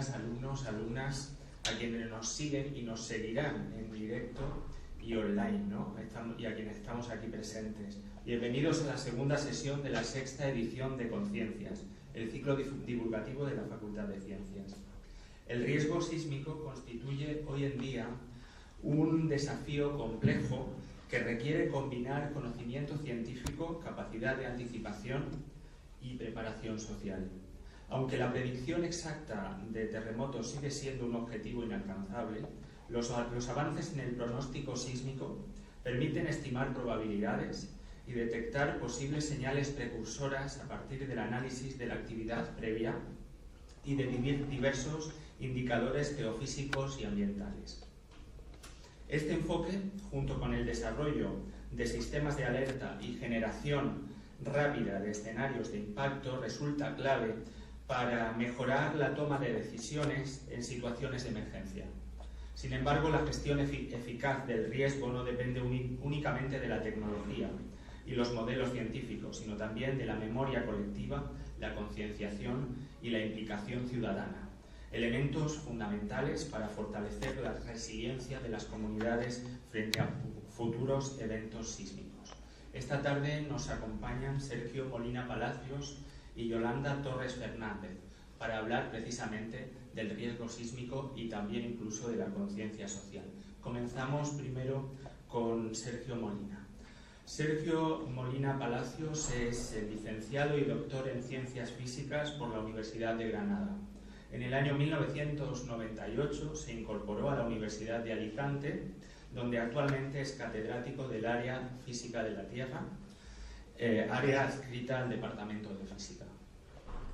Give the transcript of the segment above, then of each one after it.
bienvenidas alumnos, alumnas, a quienes nos siguen y nos seguirán en directo y online, ¿no? Y a quienes estamos aquí presentes. Bienvenidos a la segunda sesión de la sexta edición de Conciencias, el ciclo divulgativo de la Facultad de Ciencias. El riesgo sísmico constituye hoy en día un desafío complejo que requiere combinar conocimiento científico, capacidad de anticipación y preparación social. Aunque la predicción exacta de terremotos sigue siendo un objetivo inalcanzable, los avances en el pronóstico sísmico permiten estimar probabilidades y detectar posibles señales precursoras a partir del análisis de la actividad previa y de diversos indicadores geofísicos y ambientales. Este enfoque, junto con el desarrollo de sistemas de alerta y generación rápida de escenarios de impacto, resulta clave para mejorar la toma de decisiones en situaciones de emergencia. Sin embargo, la gestión eficaz del riesgo no depende únicamente de la tecnología y los modelos científicos, sino también de la memoria colectiva, la concienciación y la implicación ciudadana, elementos fundamentales para fortalecer la resiliencia de las comunidades frente a futuros eventos sísmicos. Esta tarde nos acompañan Sergio Molina Palacios y Yolanda Torres Fernández para hablar precisamente del riesgo sísmico y también incluso de la conciencia social. Comenzamos primero con Sergio Molina. Sergio Molina Palacios es licenciado y doctor en Ciencias Físicas por la Universidad de Granada. En el año 1998 se incorporó a la Universidad de Alicante, donde actualmente es catedrático del área Física de la Tierra, área adscrita al Departamento de Física.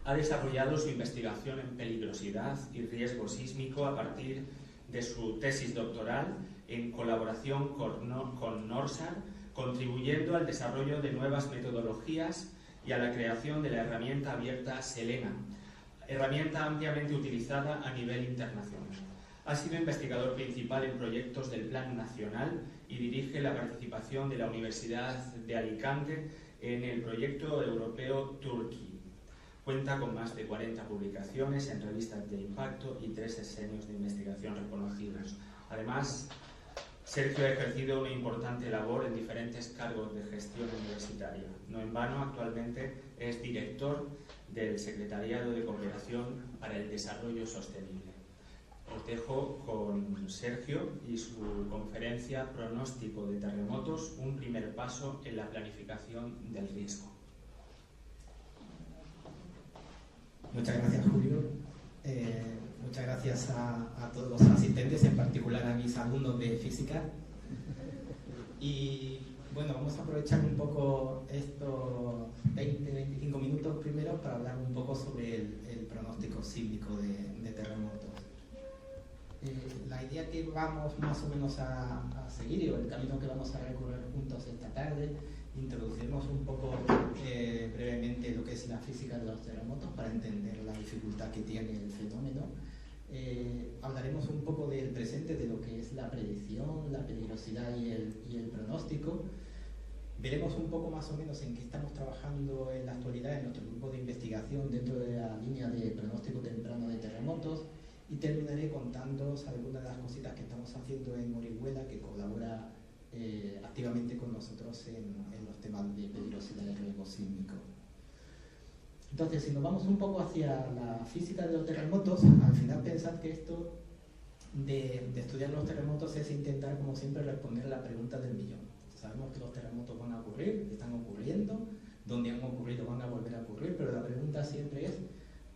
Ha desarrollado su investigación en peligrosidad y riesgo sísmico a partir de su tesis doctoral en colaboración con NORSAR, contribuyendo al desarrollo de nuevas metodologías y a la creación de la herramienta abierta Selena, herramienta ampliamente utilizada a nivel internacional. Ha sido investigador principal en proyectos del Plan Nacional y dirige la participación de la Universidad de Alicante en el proyecto europeo Turkey. Cuenta con más de 40 publicaciones en revistas de impacto y 3 sexenios de investigación reconocidos. Además, Sergio ha ejercido una importante labor en diferentes cargos de gestión universitaria. No en vano, actualmente es director del Secretariado de Cooperación para el Desarrollo Sostenible. Os dejo con Sergio y su conferencia Pronóstico de terremotos, un primer paso en la planificación del riesgo. Muchas gracias, Julio. Muchas gracias a todos los asistentes, en particular a mis alumnos de física. Y bueno, vamos a aprovechar un poco estos 20-25 minutos primero para hablar un poco sobre el pronóstico sísmico de terremotos. La idea que vamos más o menos a seguir, y el camino que vamos a recorrer juntos esta tarde, introducirnos un poco brevemente lo que es la física de los terremotos para entender la dificultad que tiene el fenómeno. Hablaremos un poco del presente, de lo que es la predicción, la peligrosidad y el pronóstico. Veremos un poco más o menos en qué estamos trabajando en la actualidad en nuestro grupo de investigación dentro de la línea de pronóstico temprano de terremotos, y terminaré contándoos algunas de las cositas que estamos haciendo en Orihuela, que colabora activamente con nosotros en los temas de peligrosidad y riesgo sísmico. Entonces, si nos vamos un poco hacia la física de los terremotos, al final pensad que esto de estudiar los terremotos es intentar, como siempre, responder la pregunta del millón. Sabemos que los terremotos van a ocurrir, están ocurriendo, donde han ocurrido van a volver a ocurrir, pero la pregunta siempre es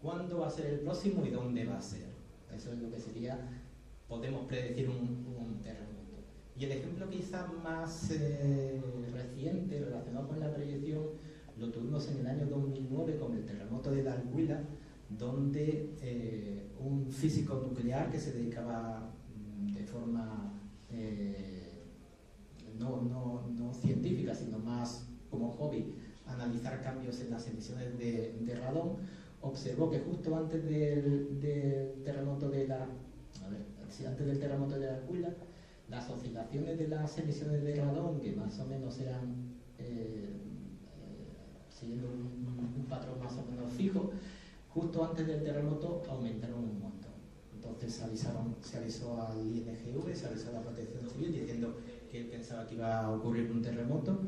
¿cuándo va a ser el próximo y dónde va a ser? Eso es lo que sería, podemos predecir un terremoto. Y el ejemplo quizá más reciente relacionado con la predicción lo tuvimos en el año 2009 con el terremoto de la Alhuila, donde un físico nuclear que se dedicaba de forma no científica, sino más como hobby, a analizar cambios en las emisiones de radón, observó que justo antes del terremoto de la Alhuila, las oscilaciones de las emisiones de radón, que más o menos eran siguiendo un patrón más o menos fijo, justo antes del terremoto aumentaron un montón. Entonces se avisó al INGV, se avisó a la Protección Civil diciendo que él pensaba que iba a ocurrir un terremoto,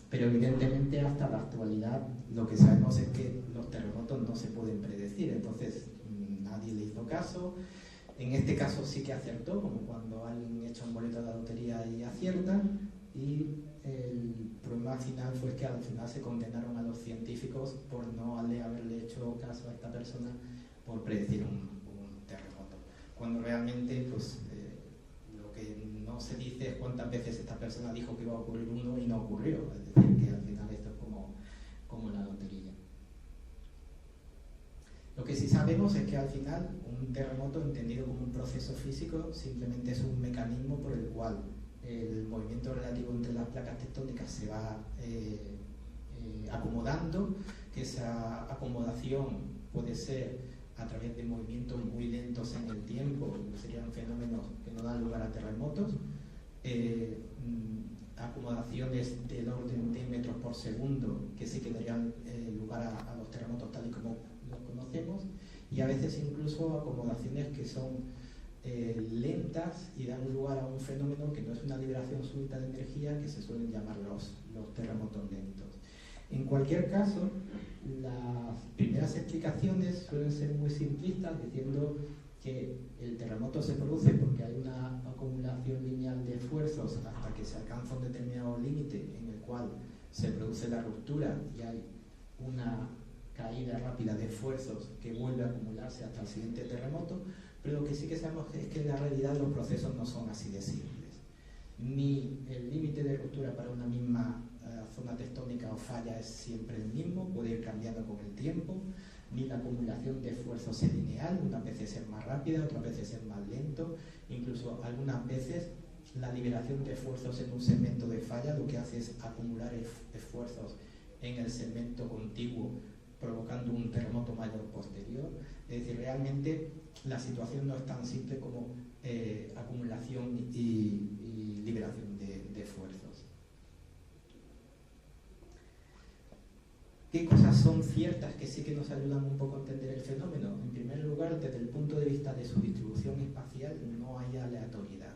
pero evidentemente hasta la actualidad lo que sabemos es que los terremotos no se pueden predecir, entonces nadie le hizo caso. En este caso sí que acertó, como cuando alguien echa un boleto de la lotería y acierta, y el problema final fue que al final se condenaron a los científicos por no haberle hecho caso a esta persona por predecir un terremoto. Cuando realmente pues, lo que no se dice es cuántas veces esta persona dijo que iba a ocurrir uno y no ocurrió. Es decir, que al final esto es como la lotería. Lo que sí sabemos es que al final un terremoto, entendido como un proceso físico, simplemente es un mecanismo por el cual el movimiento relativo entre las placas tectónicas se va acomodando, que esa acomodación puede ser a través de movimientos muy lentos en el tiempo, que serían fenómenos que no dan lugar a terremotos, acomodaciones del orden de metros por segundo que sí que darían lugar a los terremotos tal y como los conocemos, y a veces incluso acomodaciones que son lentas y dan lugar a un fenómeno que no es una liberación súbita de energía, que se suelen llamar los terremotos lentos. En cualquier caso, las primeras explicaciones suelen ser muy simplistas, diciendo que el terremoto se produce porque hay una acumulación lineal de esfuerzos hasta que se alcanza un determinado límite en el cual se produce la ruptura y hay una caída rápida de esfuerzos que vuelve a acumularse hasta el siguiente terremoto, pero lo que sí que sabemos es que en la realidad los procesos no son así de simples. Ni el límite de ruptura para una misma zona tectónica o falla es siempre el mismo, puede ir cambiando con el tiempo, ni la acumulación de esfuerzos es lineal, unas veces es más rápida, otras veces es más lento, incluso algunas veces la liberación de esfuerzos en un segmento de falla lo que hace es acumular esfuerzos en el segmento contiguo, provocando un terremoto mayor posterior. Es decir, realmente la situación no es tan simple como acumulación y liberación de esfuerzos. ¿Qué cosas son ciertas que sí que nos ayudan un poco a entender el fenómeno? En primer lugar, desde el punto de vista de su distribución espacial, no hay aleatoriedad.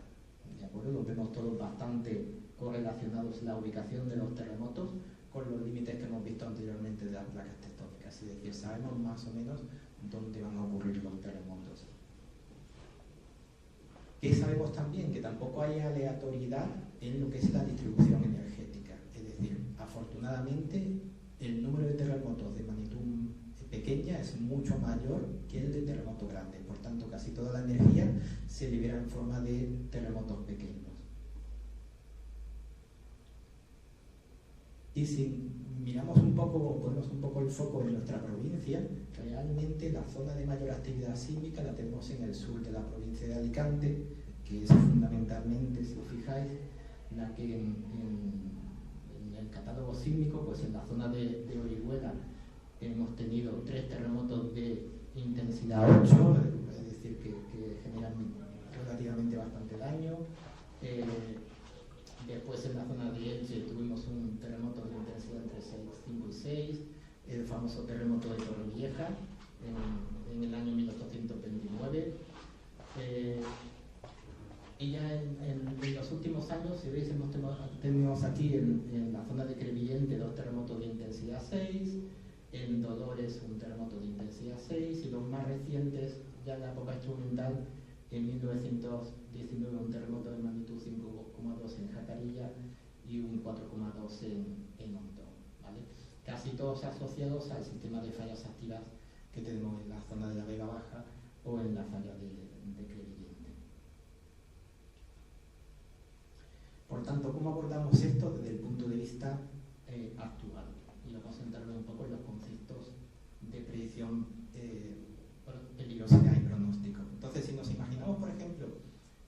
¿De acuerdo? Lo vemos todos bastante correlacionados la ubicación de los terremotos con los límites que hemos visto anteriormente de las placas tectónicas. Es decir, sabemos más o menos dónde van a ocurrir los terremotos. ¿Qué sabemos también? Que tampoco hay aleatoriedad en lo que es la distribución energética. Es decir, afortunadamente, el número de terremotos de magnitud pequeña es mucho mayor que el de terremotos grandes. Por tanto, casi toda la energía se libera en forma de terremotos pequeños. Y si miramos un poco, ponemos un poco el foco en nuestra provincia, realmente la zona de mayor actividad sísmica la tenemos en el sur de la provincia de Alicante, que es fundamentalmente, si os fijáis, la que en el catálogo sísmico, pues en la zona de Orihuela hemos tenido 3 terremotos de intensidad 8, es decir, que generan relativamente bastante daño. Después en la zona de Elche tuvimos un terremoto de intensidad entre 5 y 6, el famoso terremoto de Torrevieja en el año 1829. Y ya en los últimos años, si veis, tenemos aquí en la zona de Crevillente 2 terremotos de intensidad 6, en Dolores un terremoto de intensidad 6, y los más recientes, ya en la época instrumental, en 1919 un terremoto de magnitud 5,2 en Jacarilla y un 4,2 en Hondo, ¿vale? Casi todos asociados al sistema de fallas activas que tenemos en la zona de la Vega Baja o en la falla de Crevillente. Por tanto, ¿cómo abordamos esto desde el punto de vista actual? Y vamos a centrarnos un poco en los conceptos de predicción, peligrosidad y pronóstico. Entonces, si nos imaginamos, por ejemplo,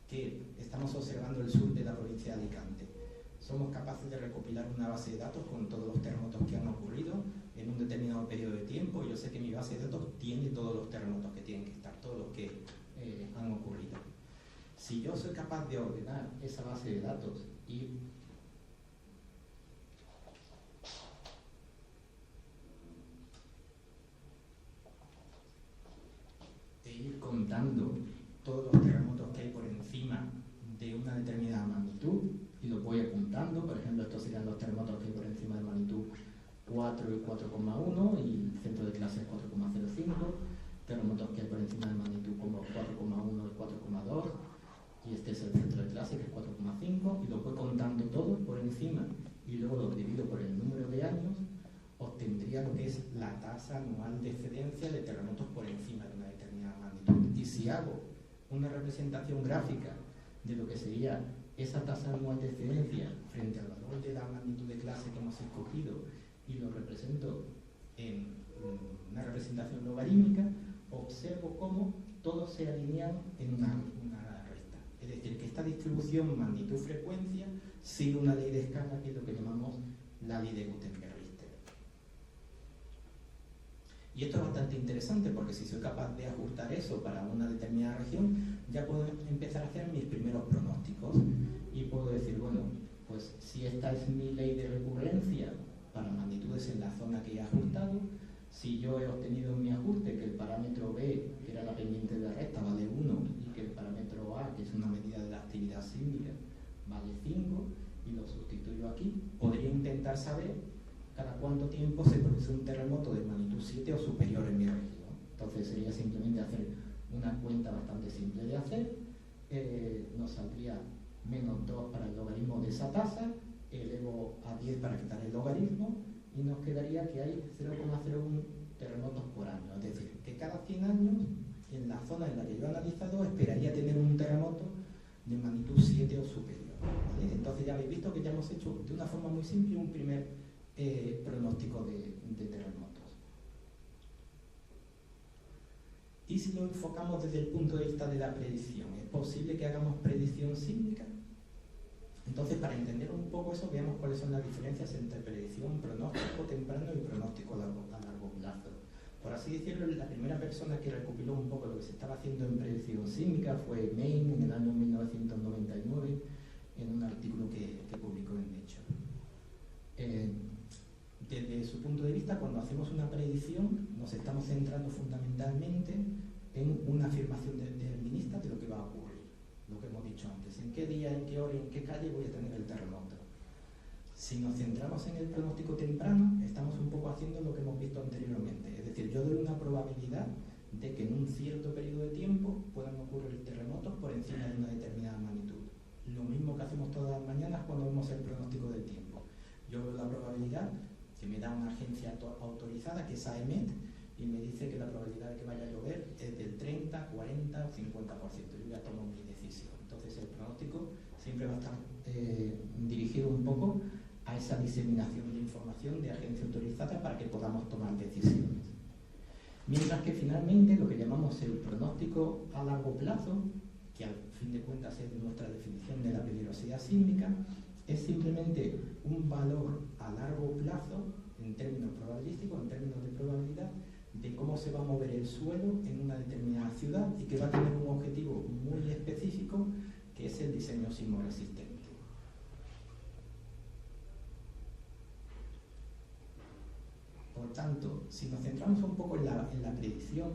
que estamos observando el sur de la provincia de Alicante, somos capaces de recopilar una base de datos con todos los terremotos que han ocurrido en un determinado periodo de tiempo. Yo sé que mi base de datos tiene todos los terremotos que tienen que estar, todos los que han ocurrido. Si yo soy capaz de ordenar esa base de datos y ir contando observando. Por ejemplo, estos serían los terremotos que hay por encima de magnitud 4 y 4,1 y el centro de clase es 4,05, terremotos que hay por encima de magnitud como 4,1 y 4,2, y este es el centro de clase que es 4,5, y lo voy contando todo por encima y luego lo divido por el número de años, obtendría lo que es la tasa anual de excedencia de terremotos por encima de una determinada magnitud. Y si hago una representación gráfica de lo que sería esa tasa anual de excedencia frente al valor de la magnitud de clase que hemos escogido y lo represento en una representación logarítmica, observo cómo todos se alinean en una recta. Es decir, que esta distribución magnitud-frecuencia sigue una ley de escala, que es lo que llamamos la ley de Gutenberg-Richter. Y esto es bastante interesante porque si soy capaz de ajustar eso para una determinada región, ya puedo empezar a hacer mis primeros pronósticos y puedo decir, bueno, pues si esta es mi ley de recurrencia para magnitudes en la zona que he ajustado, si yo he obtenido en mi ajuste que el parámetro B, que era la pendiente de recta, vale 1 y que el parámetro A, que es una medida de la actividad sísmica, vale 5 y lo sustituyo aquí, podría intentar saber cada cuánto tiempo se produce un terremoto de magnitud 7 o superior en mi región. Entonces sería simplemente hacer una cuenta bastante simple de hacer, nos saldría menos 2 para el logaritmo de esa tasa, elevo a 10 para quitar el logaritmo y nos quedaría que hay 0,01 terremotos por año. Es decir, que cada 100 años, en la zona en la que yo he analizado, esperaría tener un terremoto de magnitud 7 o superior. ¿Vale? Entonces ya habéis visto que ya hemos hecho de una forma muy simple un primer pronóstico de terremotos. Y si lo enfocamos desde el punto de vista de la predicción, ¿es posible que hagamos predicción sísmica? Entonces, para entender un poco eso, veamos cuáles son las diferencias entre predicción, pronóstico temprano y pronóstico a largo plazo. Por así decirlo, la primera persona que recopiló un poco lo que se estaba haciendo en predicción sísmica fue Main en el año 1999, en un artículo que publicó en Nature. Desde su punto de vista, cuando hacemos una predicción, nos estamos centrando fundamentalmente en una afirmación determinista de lo que va a ocurrir. Lo que hemos dicho antes, en qué día, en qué hora, en qué calle voy a tener el terremoto. Si nos centramos en el pronóstico temprano, estamos un poco haciendo lo que hemos visto anteriormente. Es decir, yo doy una probabilidad de que en un cierto periodo de tiempo puedan ocurrir terremotos por encima de una determinada magnitud. Lo mismo que hacemos todas las mañanas cuando vemos el pronóstico del tiempo. Yo veo la probabilidad que me da una agencia autorizada, que es AEMET, y me dice que la probabilidad de que vaya a llover es del 30, 40 o 50%. Yo ya tomo mi decisión. Entonces el pronóstico siempre va a estar dirigido un poco a esa diseminación de información de agencia autorizada para que podamos tomar decisiones. Mientras que finalmente lo que llamamos el pronóstico a largo plazo, que al fin de cuentas es nuestra definición de la peligrosidad sísmica, es simplemente un valor a largo plazo en términos probabilísticos, en términos de probabilidad, de cómo se va a mover el suelo en una determinada ciudad y que va a tener un objetivo muy específico, que es el diseño sismoresistente. Por tanto, si nos centramos un poco en la predicción,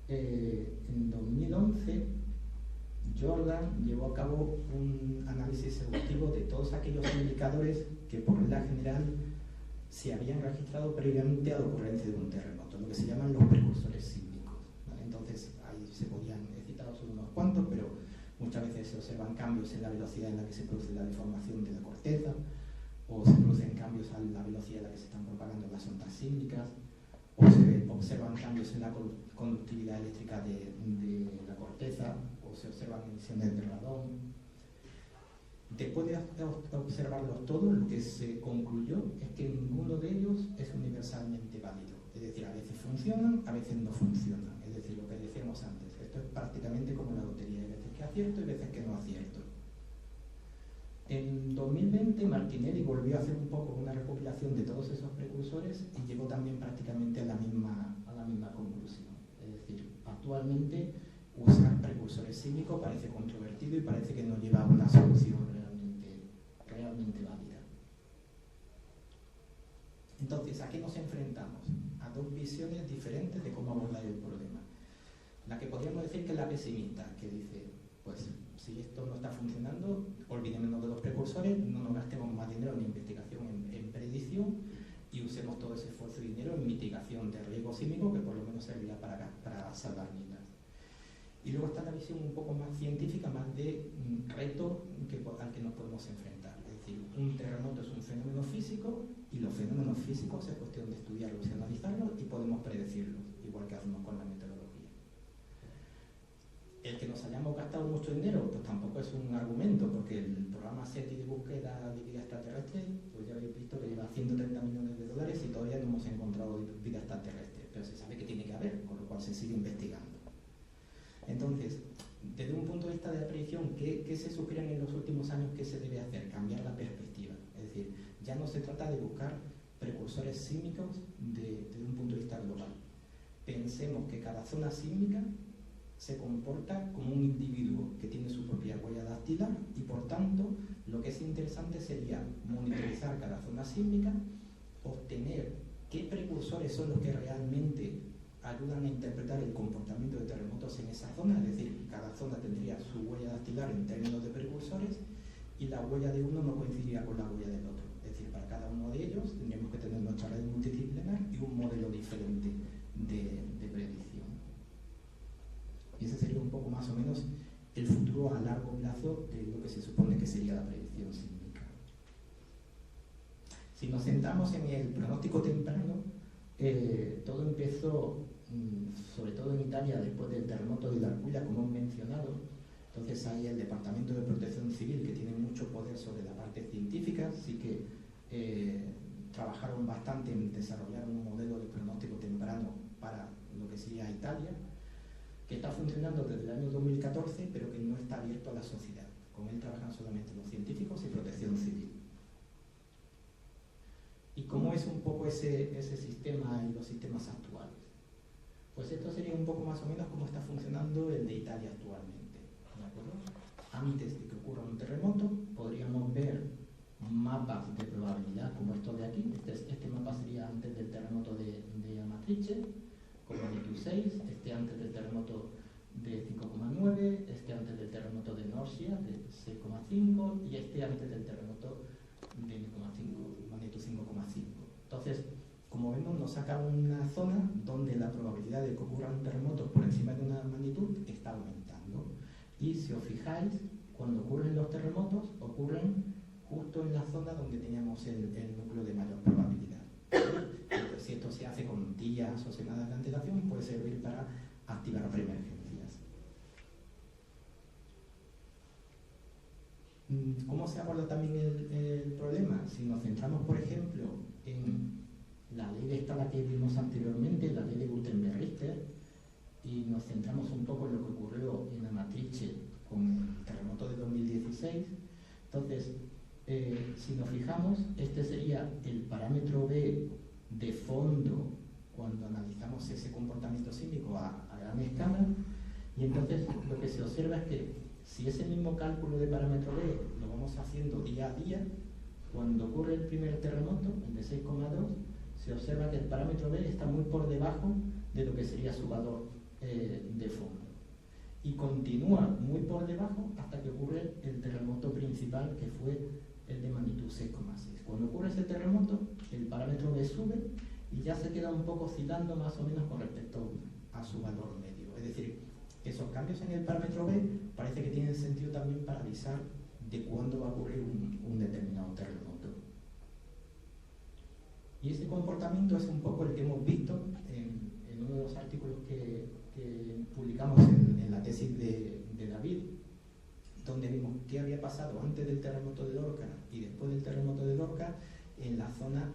en 2011 Jordan llevó a cabo un análisis exhaustivo de todos aquellos indicadores que por regla general se habían registrado previamente a la ocurrencia de un terremoto, lo que se llaman los precursores sísmicos, ¿vale? Entonces ahí se podían citar solo unos cuantos, pero muchas veces se observan cambios en la velocidad en la que se produce la deformación de la corteza, o se producen cambios en la velocidad en la que se están propagando las ondas sísmicas, o se observan cambios en la conductividad eléctrica de la corteza, o se observan emisiones de radón. Después de observarlos todos, lo que se concluyó es que ninguno de ellos es universalmente válido. Es decir, a veces funcionan, a veces no funcionan. Es decir, lo que decíamos antes, esto es prácticamente como la lotería, hay veces que acierto y veces que no acierto. En 2020 Martinelli volvió a hacer un poco una recopilación de todos esos precursores y llegó también prácticamente a la misma conclusión. Es decir, actualmente usar precursores sísmicos parece controvertido y parece que no lleva a una solución realmente válida. Entonces, ¿a qué nos enfrentamos? A dos visiones diferentes de cómo abordar el problema. La que podríamos decir que es la pesimista, que dice, pues si esto no está funcionando, olvidémonos de los precursores, no nos gastemos más dinero en investigación, en predicción, y usemos todo ese esfuerzo y dinero en mitigación de riesgo sísmico, que por lo menos servirá para salvar vidas. Y luego está la visión un poco más científica, más de reto al que nos podemos enfrentar. Es decir, un terremoto es un fenómeno físico y los fenómenos físicos es cuestión de estudiarlos y analizarlos y podemos predecirlos, igual que hacemos con la meteorología. El que nos hayamos gastado mucho dinero, pues tampoco es un argumento, porque el programa SETI de búsqueda de vida extraterrestre, pues ya habéis visto que lleva 130 millones de dólares y todavía no hemos encontrado vida extraterrestre, pero se sabe que tiene que haber, con lo cual se sigue investigando. Entonces, desde un punto de vista de la predicción, ¿qué se sugieren en los últimos años que se debe hacer? Cambiar la perspectiva. Es decir, ya no se trata de buscar precursores sísmicos desde un punto de vista global. Pensemos que cada zona sísmica se comporta como un individuo que tiene su propia huella dactilar y, por tanto, lo que es interesante sería monitorizar cada zona sísmica, obtener qué precursores son los que realmente ayudan a interpretar el comportamiento de terremotos en esa zona, es decir, cada zona tendría su huella dactilar en términos de precursores y la huella de uno no coincidiría con la huella del otro. Es decir, para cada uno de ellos tendríamos que tener nuestra red multidisciplinar y un modelo diferente de predicción. Y ese sería un poco más o menos el futuro a largo plazo de lo que se supone que sería la predicción sísmica. Si nos centramos en el pronóstico temprano, todo empezó sobre todo en Italia después del terremoto de L'Aquila, como hemos mencionado. Entonces hay el Departamento de Protección Civil, que tiene mucho poder sobre la parte científica, así que trabajaron bastante en desarrollar un modelo de pronóstico temprano para lo que sería Italia, que está funcionando desde el año 2014, pero que no está abierto a la sociedad. Con él trabajan solamente los científicos y protección civil. ¿Y cómo es un poco ese sistema y los sistemas actuales? Pues esto sería un poco más o menos cómo está funcionando el de Italia actualmente, ¿de acuerdo? Antes de que ocurra un terremoto, podríamos ver mapas de probabilidad como estos de aquí. Este mapa sería antes del terremoto de Amatrice, con magnitud 6, este antes del terremoto de 5,9, este antes del terremoto de Norcia de 6,5 y este antes del terremoto de 5,5, magnitud 5,5. Entonces, como vemos, nos saca una zona donde la probabilidad de que ocurra un terremoto por encima de una magnitud está aumentando. Y si os fijáis, cuando ocurren los terremotos, ocurren justo en la zona donde teníamos el núcleo de mayor probabilidad. Entonces, si esto se hace con días o semanas de antelación, puede servir para activar preemergencias. ¿Cómo se aborda también el problema? Si nos centramos, por ejemplo, en la ley de escala que vimos anteriormente, la ley de Gutenberg-Richter, y nos centramos un poco en lo que ocurrió en Amatrice con el terremoto de 2016, entonces, si nos fijamos, este sería el parámetro B de fondo cuando analizamos ese comportamiento sísmico a gran escala, y entonces lo que se observa es que si ese mismo cálculo de parámetro B lo vamos haciendo día a día, cuando ocurre el primer terremoto, el de 6,2, se observa que el parámetro B está muy por debajo de lo que sería su valor de fondo. Y continúa muy por debajo hasta que ocurre el terremoto principal, que fue el de magnitud 6,6. Cuando ocurre ese terremoto, el parámetro B sube y ya se queda un poco oscilando más o menos con respecto a su valor medio. Es decir, esos cambios en el parámetro B parece que tienen sentido también para avisar de cuándo va a ocurrir un determinado terremoto. Y ese comportamiento es un poco el que hemos visto en uno de los artículos que publicamos en la tesis de David, donde vimos qué había pasado antes del terremoto de Lorca y después del terremoto de Lorca en la zona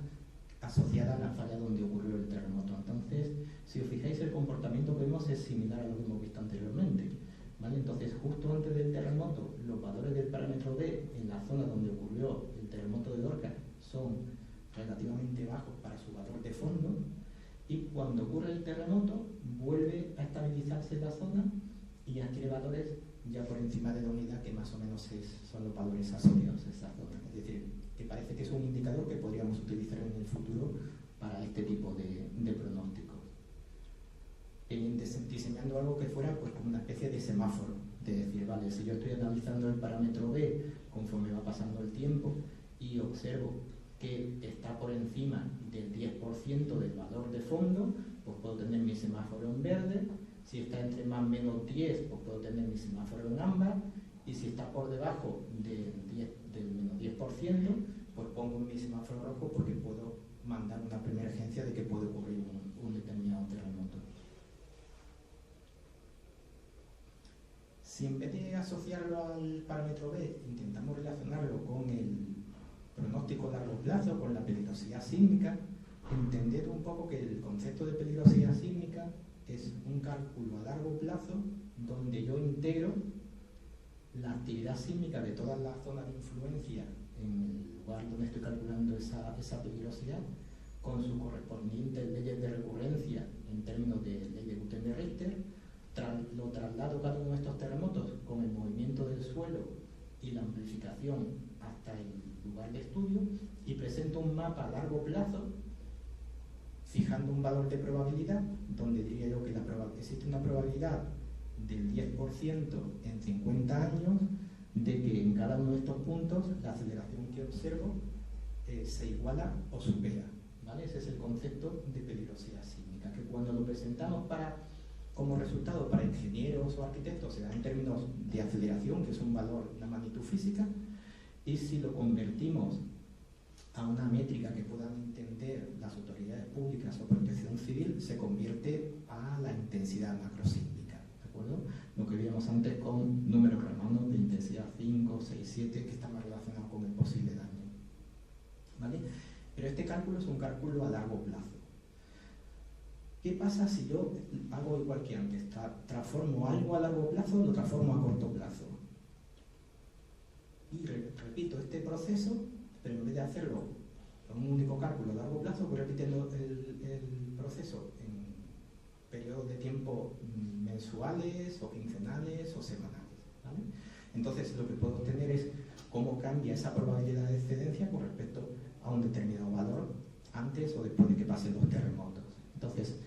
asociada a la falla donde ocurrió el terremoto. Entonces, si os fijáis, el comportamiento que vemos es similar a lo que hemos visto anteriormente, ¿vale? Entonces, justo antes del terremoto, los valores del parámetro B en la zona donde ocurrió el terremoto de Lorca son relativamente bajos para su valor de fondo, y cuando ocurre el terremoto vuelve a estabilizarse la zona y adquiere valores ya por encima de la unidad, que más o menos son los valores asociados a esa zona. Es decir, que parece que es un indicador que podríamos utilizar en el futuro para este tipo de pronósticos. Diseñando algo que fuera pues como una especie de semáforo, de decir, vale, si yo estoy analizando el parámetro B conforme va pasando el tiempo y observo que está por encima del 10% del valor de fondo, pues puedo tener mi semáforo en verde. Si está entre más o menos 10, pues puedo tener mi semáforo en ámbar. Y si está por debajo del menos 10%, pues pongo mi semáforo rojo porque puedo mandar una primera emergencia de que puede ocurrir un determinado terremoto. Si en vez de asociarlo al parámetro B, intentamos relacionarlo con el pronóstico a largo plazo, con la peligrosidad sísmica, entender un poco que el concepto de peligrosidad sísmica es un cálculo a largo plazo donde yo integro la actividad sísmica de todas las zonas de influencia en el lugar donde estoy calculando esa peligrosidad con sus correspondientes leyes de recurrencia en términos de ley de Gutenberg-Richter, lo traslado cada uno de estos terremotos con el movimiento del suelo y la amplificación hasta el lugar de estudio y presento un mapa a largo plazo fijando un valor de probabilidad donde diría yo que existe una probabilidad del 10% en 50 años de que en cada uno de estos puntos la aceleración que observo se iguala o supera, ¿vale? Ese es el concepto de peligrosidad sísmica, que cuando lo presentamos como resultado para ingenieros o arquitectos se da en términos de aceleración, que es un valor, una magnitud física, y si lo convertimos a una métrica que puedan entender las autoridades públicas o protección civil, se convierte a la intensidad macrosísmica, ¿de acuerdo? Lo que veíamos antes con números romanos de intensidad 5, 6, 7, que está más relacionado con el posible daño, ¿vale? Pero este cálculo es un cálculo a largo plazo. ¿Qué pasa si yo hago igual que antes? Transformo algo a largo plazo, lo transformo a corto plazo. Y repito este proceso, pero en vez de hacerlo con un único cálculo a largo plazo, voy repitiendo el proceso en periodos de tiempo mensuales o quincenales o semanales, ¿vale? Entonces lo que puedo obtener es cómo cambia esa probabilidad de excedencia con respecto a un determinado valor antes o después de que pasen los terremotos. Entonces,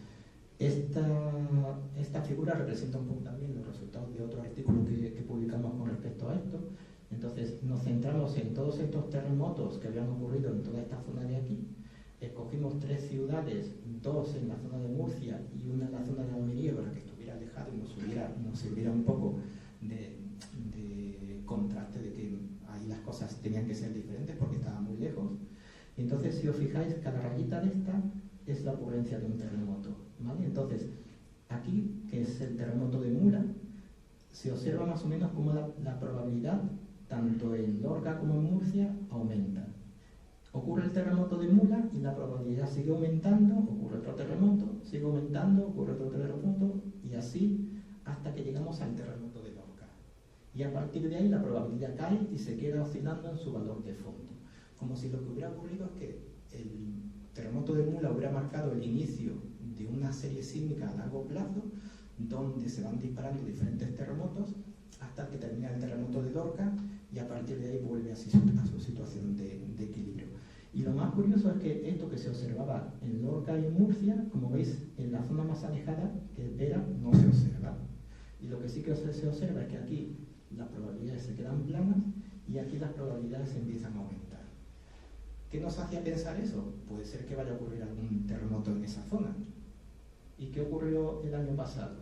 esta figura representa un poco también los resultados de otro artículo que publicamos con respecto a esto. Entonces, nos centramos en todos estos terremotos que habían ocurrido en toda esta zona de aquí. Escogimos 3 ciudades, 2 en la zona de Murcia y una en la zona de Almería para que estuviera alejado y nos sirviera un poco de contraste de que ahí las cosas tenían que ser diferentes porque estaban muy lejos. Y entonces, si os fijáis, cada rayita de esta es la ocurrencia de un terremoto, ¿vale? Entonces, aquí, que es el terremoto de Mura, se observa más o menos cómo la probabilidad, tanto en Lorca como en Murcia, aumenta. Ocurre el terremoto de Mura y la probabilidad sigue aumentando, ocurre otro terremoto, sigue aumentando, ocurre otro terremoto, y así hasta que llegamos al terremoto de Lorca. Y a partir de ahí la probabilidad cae y se queda oscilando en su valor de fondo. Como si lo que hubiera ocurrido es que el terremoto de Mura hubiera marcado el inicio de una serie sísmica a largo plazo donde se van disparando diferentes terremotos hasta que termina el terremoto de Lorca y a partir de ahí vuelve a su situación de equilibrio. Y lo más curioso es que esto que se observaba en Lorca y en Murcia, como veis, en la zona más alejada, que es Vera, no se observa. Y lo que sí que se observa es que aquí las probabilidades se quedan planas y aquí las probabilidades empiezan a aumentar. ¿Qué nos hacía pensar eso? Puede ser que vaya a ocurrir algún terremoto en esa zona. ¿Y qué ocurrió el año pasado?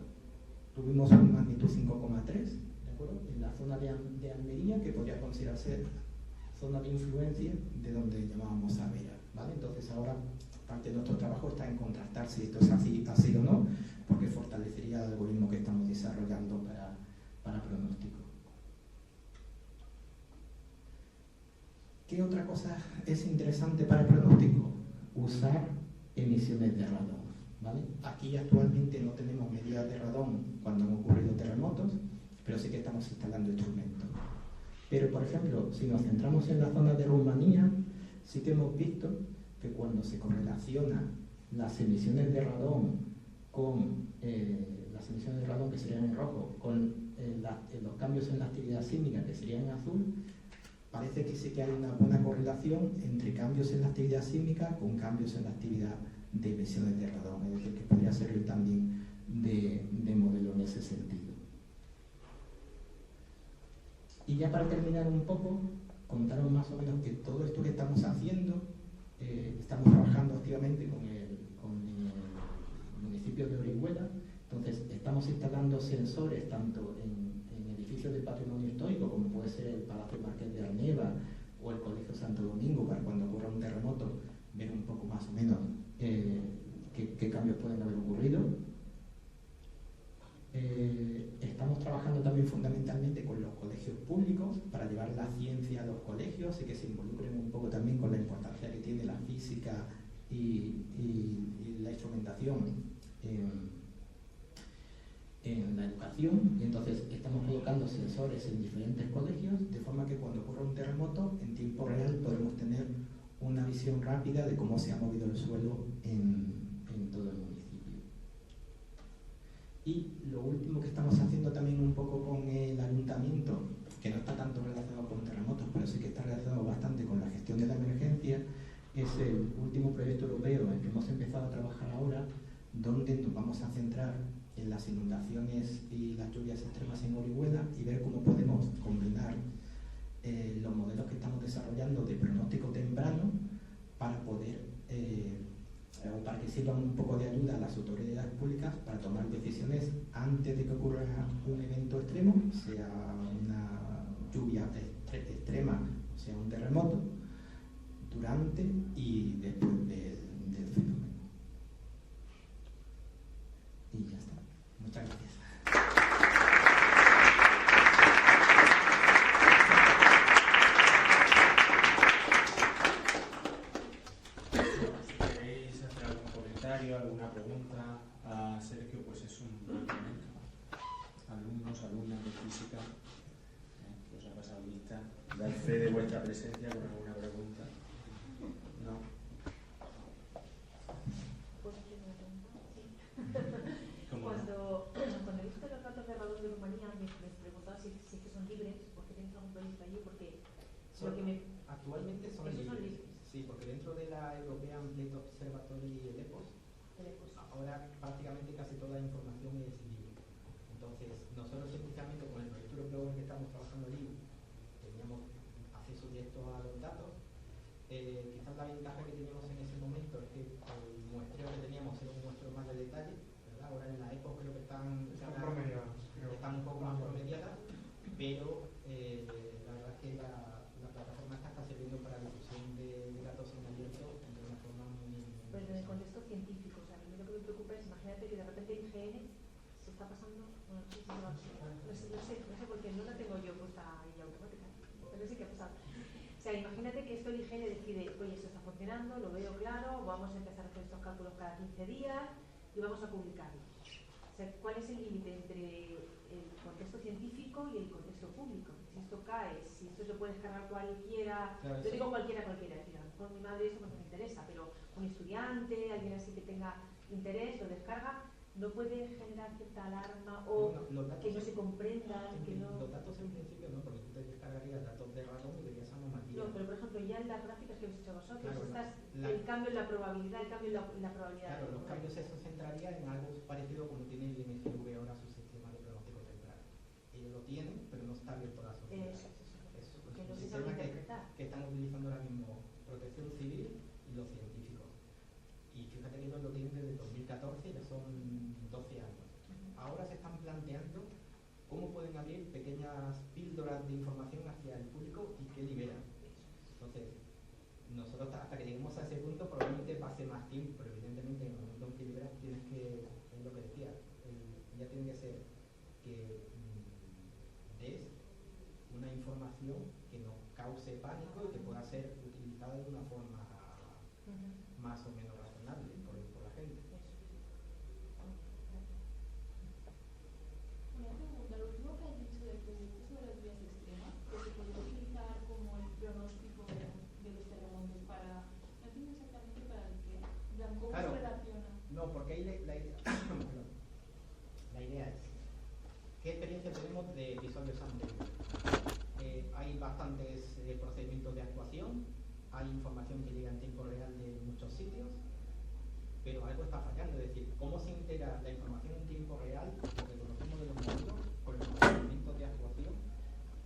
Tuvimos una magnitud 5,3, ¿de acuerdo? En la zona de Almería, que podría considerarse zona de influencia de donde llamábamos a Vera, ¿vale? Entonces ahora parte de nuestro trabajo está en contrastar si esto es así o no, porque fortalecería el algoritmo que estamos desarrollando para pronóstico. ¿Qué otra cosa es interesante para el pronóstico? Usar emisiones de radón, ¿vale? Aquí actualmente no tenemos medidas de radón cuando han ocurrido terremotos, pero sí que estamos instalando instrumentos. Pero, por ejemplo, si nos centramos en la zona de Rumanía, sí que hemos visto que cuando se correlaciona las emisiones de radón con las emisiones de radón que serían en rojo, con los cambios en la actividad sísmica que serían en azul, parece que sí que hay una buena correlación entre cambios en la actividad sísmica con cambios en la actividad de emisiones de radón, es decir, que podría servir también de modelo en ese sentido. Y ya para terminar un poco, contaros más o menos que todo esto que estamos sensores tanto en edificios de patrimonio histórico, como puede ser el Palacio Marqués de Arneva o el Colegio Santo Domingo, para cuando ocurra un terremoto ver un poco más o menos qué cambios pueden haber ocurrido. Estamos trabajando también fundamentalmente con los colegios públicos para llevar la ciencia a los colegios y que se involucren un poco también con la importancia que tiene la física y la instrumentación en la educación. Y entonces estamos colocando sensores en diferentes colegios de forma que cuando ocurra un terremoto en tiempo real podemos tener una visión rápida de cómo se ha movido el suelo en todo el municipio. Y lo último que estamos haciendo también un poco con el ayuntamiento, que no está tanto relacionado con terremotos, pero sí que está relacionado bastante con la gestión de la emergencia, es el último proyecto europeo en el que hemos empezado a trabajar ahora, donde nos vamos a centrar en las inundaciones y las lluvias extremas en Orihuela y ver cómo podemos combinar los modelos que estamos desarrollando de pronóstico temprano para poder o para que sirvan un poco de ayuda a las autoridades públicas para tomar decisiones antes de que ocurra un evento extremo, sea una lluvia extrema, o sea un terremoto, durante y después del fenómeno. Y ya está. Muchas gracias. ¿Alguna pregunta a Sergio? Pues es un buen momento. Alumnos, alumnas de física, que os ha pasado lista, dar fe de vuestra presencia con alguna pregunta. ¿No? ¿Puedo hacer una pregunta? Sí. ¿Cómo Cuando he visto los datos de Radón de Rumanía, me preguntaba si es que son libres, porque tenéis algún proyecto allí, porque actualmente son libres. Sí, porque dentro de la European Plate Observatory EPOS, ahora prácticamente casi toda la información es libre. Entonces, nosotros especialmente con el proyecto europeo en el que estamos trabajando allí, teníamos acceso directo a los datos. Quizás la ventaja que teníamos en ese momento es que el muestreo que teníamos era un muestreo más de detalle, ¿verdad? Ahora en la EPOS creo que están un poco más promediadas, pero la verdad es que la plataforma está sirviendo para la difusión de datos en abierto de una forma muy... Pero en el contexto científico, o sea, a mí lo que me preocupa es, imagínate que de repente IGN se está pasando, bueno, no sé porque no la tengo yo puesta ahí automática, pero sí que ha pasado. O sea, imagínate que esto el IGN decide, oye, esto está funcionando, lo veo claro, vamos a empezar a hacer estos cálculos cada 15 días y vamos a publicarlos. O sea, ¿cuál es el límite entre el contexto científico y el contexto público? Si esto cae, si esto se puede descargar cualquiera, claro, yo digo cualquiera, a lo mejor mi madre eso no me interesa, pero un estudiante, alguien así que tenga interés, lo descarga, ¿no puede generar cierta alarma o que no se comprenda? Los datos en principio no, porque tú te descargarías datos de Radón y verías anomalías. No, pero por ejemplo ya en las gráficas que habéis hecho vosotros, claro, el cambio en la probabilidad, el cambio en la probabilidad. Claro, los cambios eso se centraría en algo parecido como tiene el MCV ahora su sistema de pronóstico temprano. Ellos lo tienen, pero no está abierto a la sociedad. Eso es que no un se sabe sistema interpretar. que están utilizando ahora mismo Protección Civil y los científicos. Y fíjate que ellos lo tienen desde 2014, ya son 12 años. Ahora se están planteando cómo pueden abrir pequeñas píldoras de información hacia el público y qué liberan. Entonces, nosotros hasta que lleguemos a ese punto probablemente pase más tiempo, pero evidentemente en el momento en que liberas tienes que, es lo que decía, ya tiene que ser que des una información que no cause pánico y que pueda ser utilizada de una forma más o menos razonable por la gente. Una pregunta, lo último que has dicho del proyecto sobre las lluvias extremas, que se puede utilizar como el pronóstico de los terremotos para, no entiendo exactamente para el qué, ¿cómo claro, se relaciona? No, porque ahí la idea es, ¿qué experiencia tenemos de visual de San hay bastantes procedimientos de actuación, hay información que llega en tiempo real de muchos sitios, pero algo está fallando, es decir, ¿cómo se integra la información en tiempo real, lo que conocemos de los modelos, con los procedimientos de actuación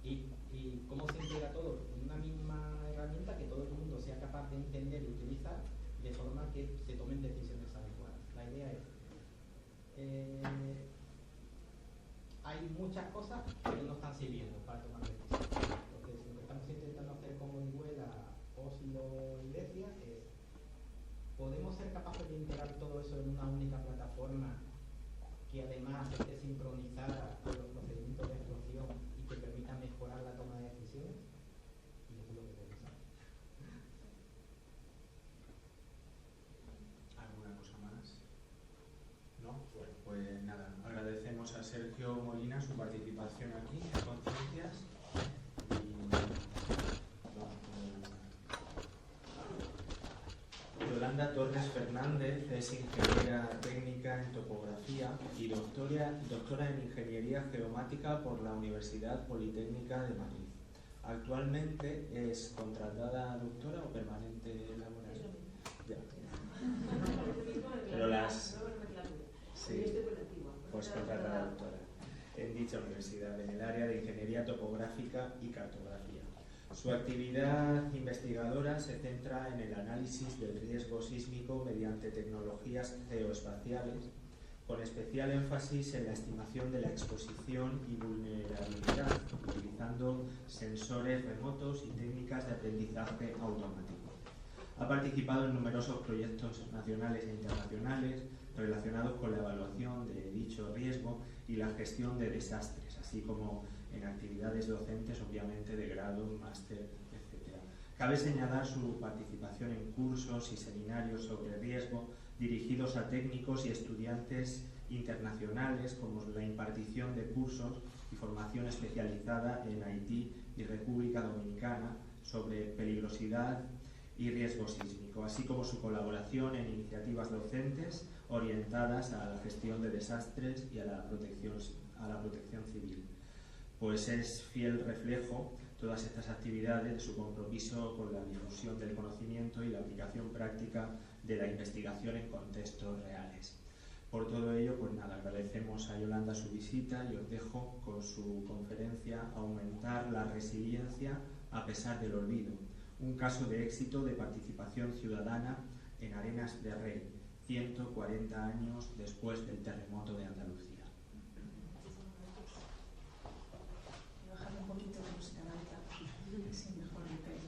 y cómo se integra todo en una misma herramienta que todo el mundo sea capaz de entender y utilizar de forma que se tomen decisiones adecuadas? La idea es hay muchas cosas que no están sirviendo para tomar decisiones. Entonces, lo que estamos intentando hacer con Orihuela, Oslo y Grecia es, ¿podemos ser capaces de integrar todo eso en una única plataforma que además esté sincronizada con los procedimientos de actuación y que permita mejorar la toma de decisiones? Y eso es lo que queremos hacer. ¿Alguna cosa más? ¿No? Bueno, pues nada, agradecemos a Sergio Molina su participación aquí en Conciencias y Yolanda Torres Fernández es ingeniera técnica en topografía y doctora en ingeniería geomática por la Universidad Politécnica de Madrid. Actualmente es contratada doctora o permanente laboral. Ya. Pero las... Sí, pues contratada doctora en dicha universidad, en el área de ingeniería topográfica y cartografía. Su actividad investigadora se centra en el análisis del riesgo sísmico mediante tecnologías geoespaciales, con especial énfasis en la estimación de la exposición y vulnerabilidad, utilizando sensores remotos y técnicas de aprendizaje automático. Ha participado en numerosos proyectos nacionales e internacionales relacionados con la evaluación de dicho riesgo y la gestión de desastres, así como en actividades docentes, obviamente, de grado, máster, etc. Cabe señalar su participación en cursos y seminarios sobre riesgo dirigidos a técnicos y estudiantes internacionales, como la impartición de cursos y formación especializada en Haití y República Dominicana sobre peligrosidad y riesgo sísmico, así como su colaboración en iniciativas docentes orientadas a la gestión de desastres y a la protección civil. Pues es fiel reflejo todas estas actividades de su compromiso con la difusión del conocimiento y la aplicación práctica de la investigación en contextos reales. Por todo ello, pues nada, agradecemos a Yolanda su visita y os dejo con su conferencia Aumentar la resiliencia a pesar del olvido, un caso de éxito de participación ciudadana en Arenas de Rey, 140 años después del terremoto de Andalucía. Un poquito de música alta, así mejor me creo.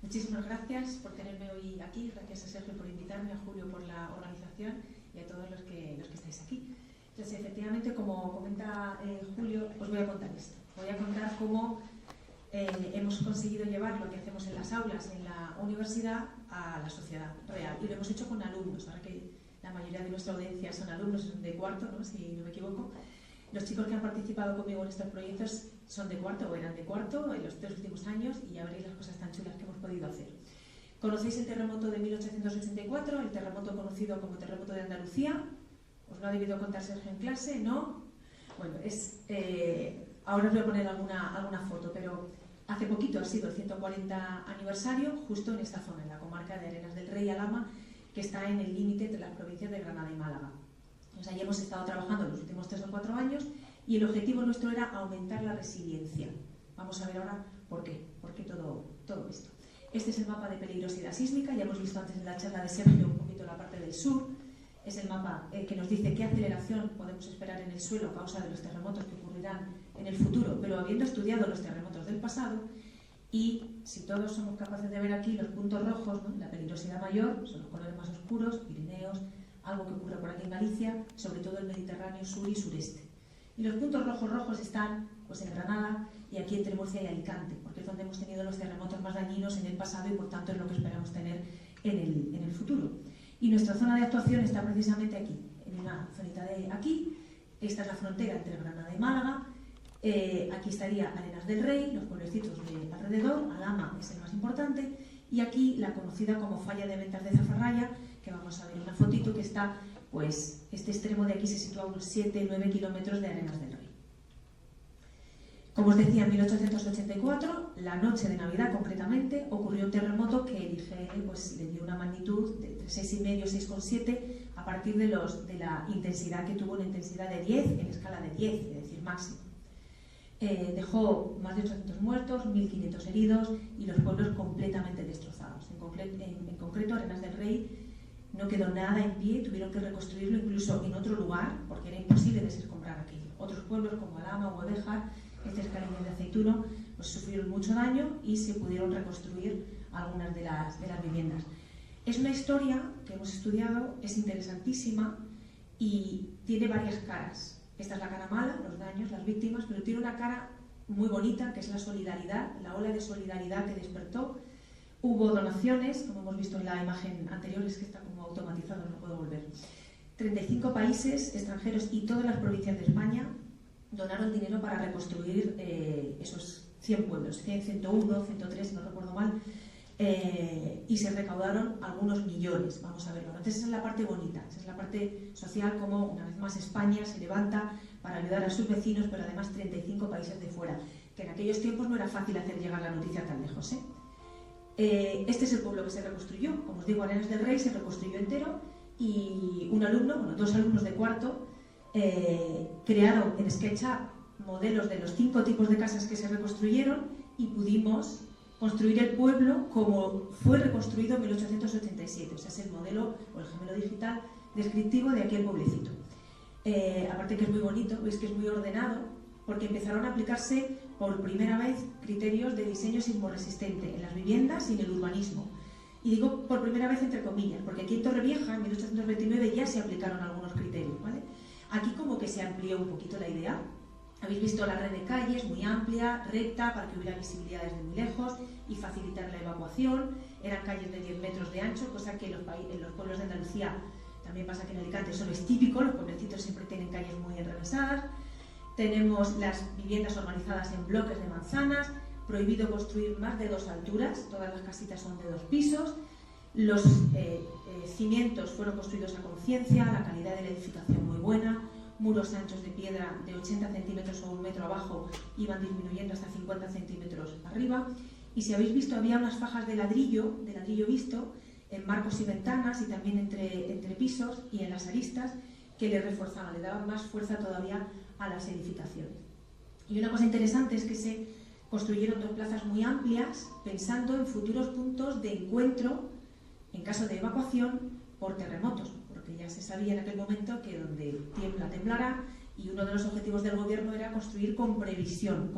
Muchísimas gracias por tenerme hoy aquí, gracias a Sergio por invitarme, a Julio por la organización y a todos los que estáis aquí. Entonces, efectivamente, como comenta Julio, os voy a contar esto. Voy a contar cómo hemos conseguido llevar lo que hacemos en las aulas, en la universidad, a la sociedad real. Y lo hemos hecho con alumnos, ahora que la mayoría de nuestra audiencia son alumnos de cuarto, ¿no? Si no me equivoco. Los chicos que han participado conmigo en estos proyectos son de cuarto o eran de cuarto en los 3 últimos años y ya veréis las cosas tan chulas que hemos podido hacer. ¿Conocéis el terremoto de 1884? El terremoto conocido como terremoto de Andalucía. ¿Os lo ha debido contar Sergio en clase? ¿No? Bueno, ahora os voy a poner alguna foto, pero hace poquito ha sido el 140 aniversario justo en esta zona, en la comarca de Arenas del Rey, Alhama, que está en el límite entre las provincias de Granada y Málaga. Pues ahí hemos estado trabajando los últimos 3 o 4 años y el objetivo nuestro era aumentar la resiliencia. Vamos a ver ahora por qué todo esto. Este es el mapa de peligrosidad sísmica, ya hemos visto antes en la charla de Sergio un poquito la parte del sur. Es el mapa que nos dice qué aceleración podemos esperar en el suelo a causa de los terremotos que ocurrirán en el futuro, pero habiendo estudiado los terremotos del pasado. Y si todos somos capaces de ver aquí los puntos rojos, ¿no? La peligrosidad mayor son los colores más oscuros, Pirineos, algo que ocurre por aquí en Galicia, sobre todo el Mediterráneo sur y sureste. Y los puntos rojos están pues en Granada y aquí entre Murcia y Alicante, porque es donde hemos tenido los terremotos más dañinos en el pasado y por tanto es lo que esperamos tener en el futuro. Y nuestra zona de actuación está precisamente aquí, en una zonita de aquí. Esta es la frontera entre Granada y Málaga. Aquí estaría Arenas del Rey, los pueblecitos de alrededor, Alhama es el más importante, y aquí la conocida como falla de Ventas de Zafarraya, que vamos a ver una fotito que está, pues, este extremo de aquí se sitúa a unos 7-9 kilómetros de Arenas del Rey. Como os decía, en 1884, la noche de Navidad concretamente, ocurrió un terremoto que el IGN pues, le dio una magnitud de entre 6,5 y 6,7 a partir de la intensidad que tuvo, una intensidad de 10 en escala de 10, es decir, máximo. Dejó más de 800 muertos, 1.500 heridos y los pueblos completamente destrozados. En concreto, Arenas del Rey no quedó nada en pie, tuvieron que reconstruirlo incluso en otro lugar, porque era imposible desescombrar aquello. Otros pueblos como Alhama o Guadalajara, cerca de Aceituno, pues sufrieron mucho daño y se pudieron reconstruir algunas de las viviendas. Es una historia que hemos estudiado, es interesantísima y tiene varias caras. Esta es la cara mala, los daños, las víctimas, pero tiene una cara muy bonita, que es la solidaridad, la ola de solidaridad que despertó. Hubo donaciones, como hemos visto en la imagen anterior, es que está como automatizado, no puedo volver. 35 países extranjeros y todas las provincias de España donaron dinero para reconstruir esos 100 pueblos, 100, 101, 103, si no recuerdo mal, y se recaudaron algunos millones, vamos a verlo. Entonces esa es la parte bonita, esa es la parte social, como una vez más España se levanta para ayudar a sus vecinos, pero además 35 países de fuera, que en aquellos tiempos no era fácil hacer llegar la noticia tan lejos. Este es el pueblo que se reconstruyó, como os digo, Arenas del Rey se reconstruyó entero y un alumno, bueno, 2 alumnos de cuarto, crearon en SketchUp modelos de los 5 tipos de casas que se reconstruyeron y pudimos construir el pueblo como fue reconstruido en 1887. O sea, es el modelo o el gemelo digital descriptivo de aquel pueblecito. Aparte que es muy bonito, veis que es muy ordenado, porque empezaron a aplicarse por primera vez criterios de diseño sismorresistente en las viviendas y en el urbanismo. Y digo por primera vez entre comillas, porque aquí en Torrevieja, en 1829, ya se aplicaron algunos criterios, ¿vale? Aquí como que se amplió un poquito la idea. Habéis visto la red de calles muy amplia, recta, para que hubiera visibilidad desde muy lejos y facilitar la evacuación. Eran calles de 10 metros de ancho, cosa que en los pueblos de Andalucía, también pasa que en Alicante, eso no es típico, los pueblecitos siempre tienen calles muy enrevesadas. Tenemos las viviendas organizadas en bloques de manzanas, prohibido construir más de 2 alturas, todas las casitas son de 2 pisos. Los cimientos fueron construidos a conciencia, la calidad de la edificación muy buena, muros anchos de piedra de 80 centímetros o 1 metro abajo iban disminuyendo hasta 50 centímetros arriba. Y si habéis visto, había unas fajas de ladrillo visto, en marcos y ventanas y también entre pisos y en las aristas, que le reforzaban, le daban más fuerza todavía a las edificaciones. Y una cosa interesante es que se construyeron 2 plazas muy amplias pensando en futuros puntos de encuentro en caso de evacuación por terremotos, porque ya se sabía en aquel momento que donde tiembla, temblará, y uno de los objetivos del gobierno era construir con previsión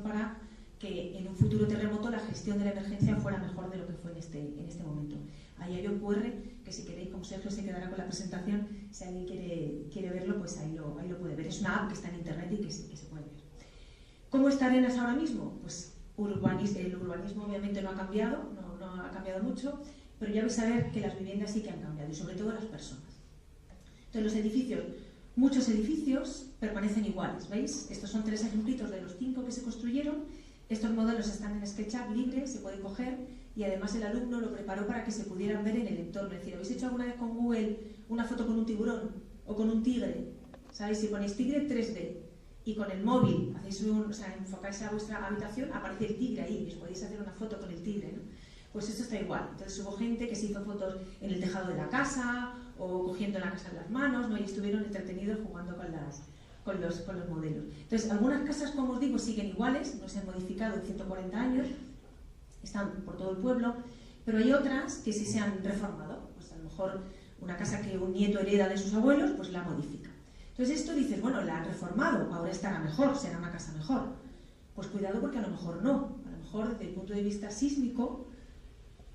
para que en un futuro terremoto la gestión de la emergencia fuera mejor de lo que fue en este momento. Ahí hay un QR que, si queréis, como Sergio se quedará con la presentación, si alguien quiere verlo, pues ahí lo puede ver. Es una app que está en internet y que se puede ver. ¿Cómo está Arenas ahora mismo? Pues el urbanismo obviamente no ha cambiado, no ha cambiado mucho, pero ya vais a ver que las viviendas sí que han cambiado, y sobre todo las personas. Entonces los edificios, muchos edificios permanecen iguales, ¿veis? Estos son 3 ejemplitos de los 5 que se construyeron. Estos modelos están en SketchUp libre, se puede coger, y además el alumno lo preparó para que se pudieran ver en el entorno. Es decir, ¿habéis hecho alguna vez con Google una foto con un tiburón o con un tigre? ¿Sabéis? Si ponéis tigre 3D y con el móvil enfocáis a vuestra habitación, aparece el tigre ahí, y os podéis hacer una foto con el tigre, ¿no? Pues esto está igual. Entonces hubo gente que se hizo fotos en el tejado de la casa o cogiendo la casa en las manos, ¿no? Y estuvieron entretenidos jugando con los modelos. Entonces, algunas casas, como os digo, siguen iguales, no se han modificado en 140 años, están por todo el pueblo, pero hay otras que sí se han reformado. Pues a lo mejor una casa que un nieto hereda de sus abuelos, pues la modifica. Entonces esto dices, bueno, la han reformado, ahora estará mejor, será una casa mejor. Pues cuidado, porque a lo mejor no. A lo mejor desde el punto de vista sísmico,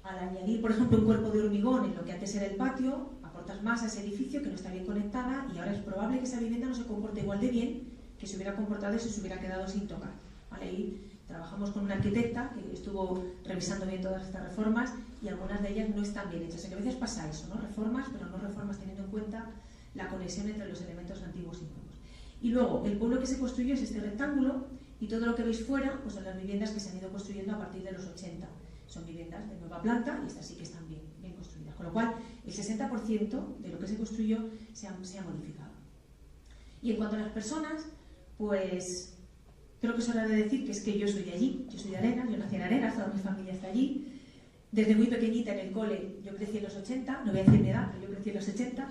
al añadir, por ejemplo, un cuerpo de hormigón en lo que antes era el patio, aportas más a ese edificio que no está bien conectada, y ahora es probable que esa vivienda no se comporte igual de bien que se hubiera comportado si se hubiera quedado sin tocar. ¿Vale? Y trabajamos con una arquitecta que estuvo revisando bien todas estas reformas, y algunas de ellas no están bien hechas. O sea, que a veces pasa eso, ¿no? Reformas, pero no reformas teniendo en cuenta la conexión entre los elementos antiguos y nuevos. Y luego, el pueblo que se construyó es este rectángulo, y todo lo que veis fuera pues son las viviendas que se han ido construyendo a partir de los 80. Son viviendas de nueva planta, y estas sí que están bien construidas. Con lo cual, el 60% de lo que se construyó se ha modificado. Y en cuanto a las personas, pues creo que es hora de decir que es que yo soy de allí, yo soy de Arenas, yo nací en Arenas, toda mi familia está allí. Desde muy pequeñita en el cole, yo crecí en los 80, no voy a decir mi edad, pero yo crecí en los 80,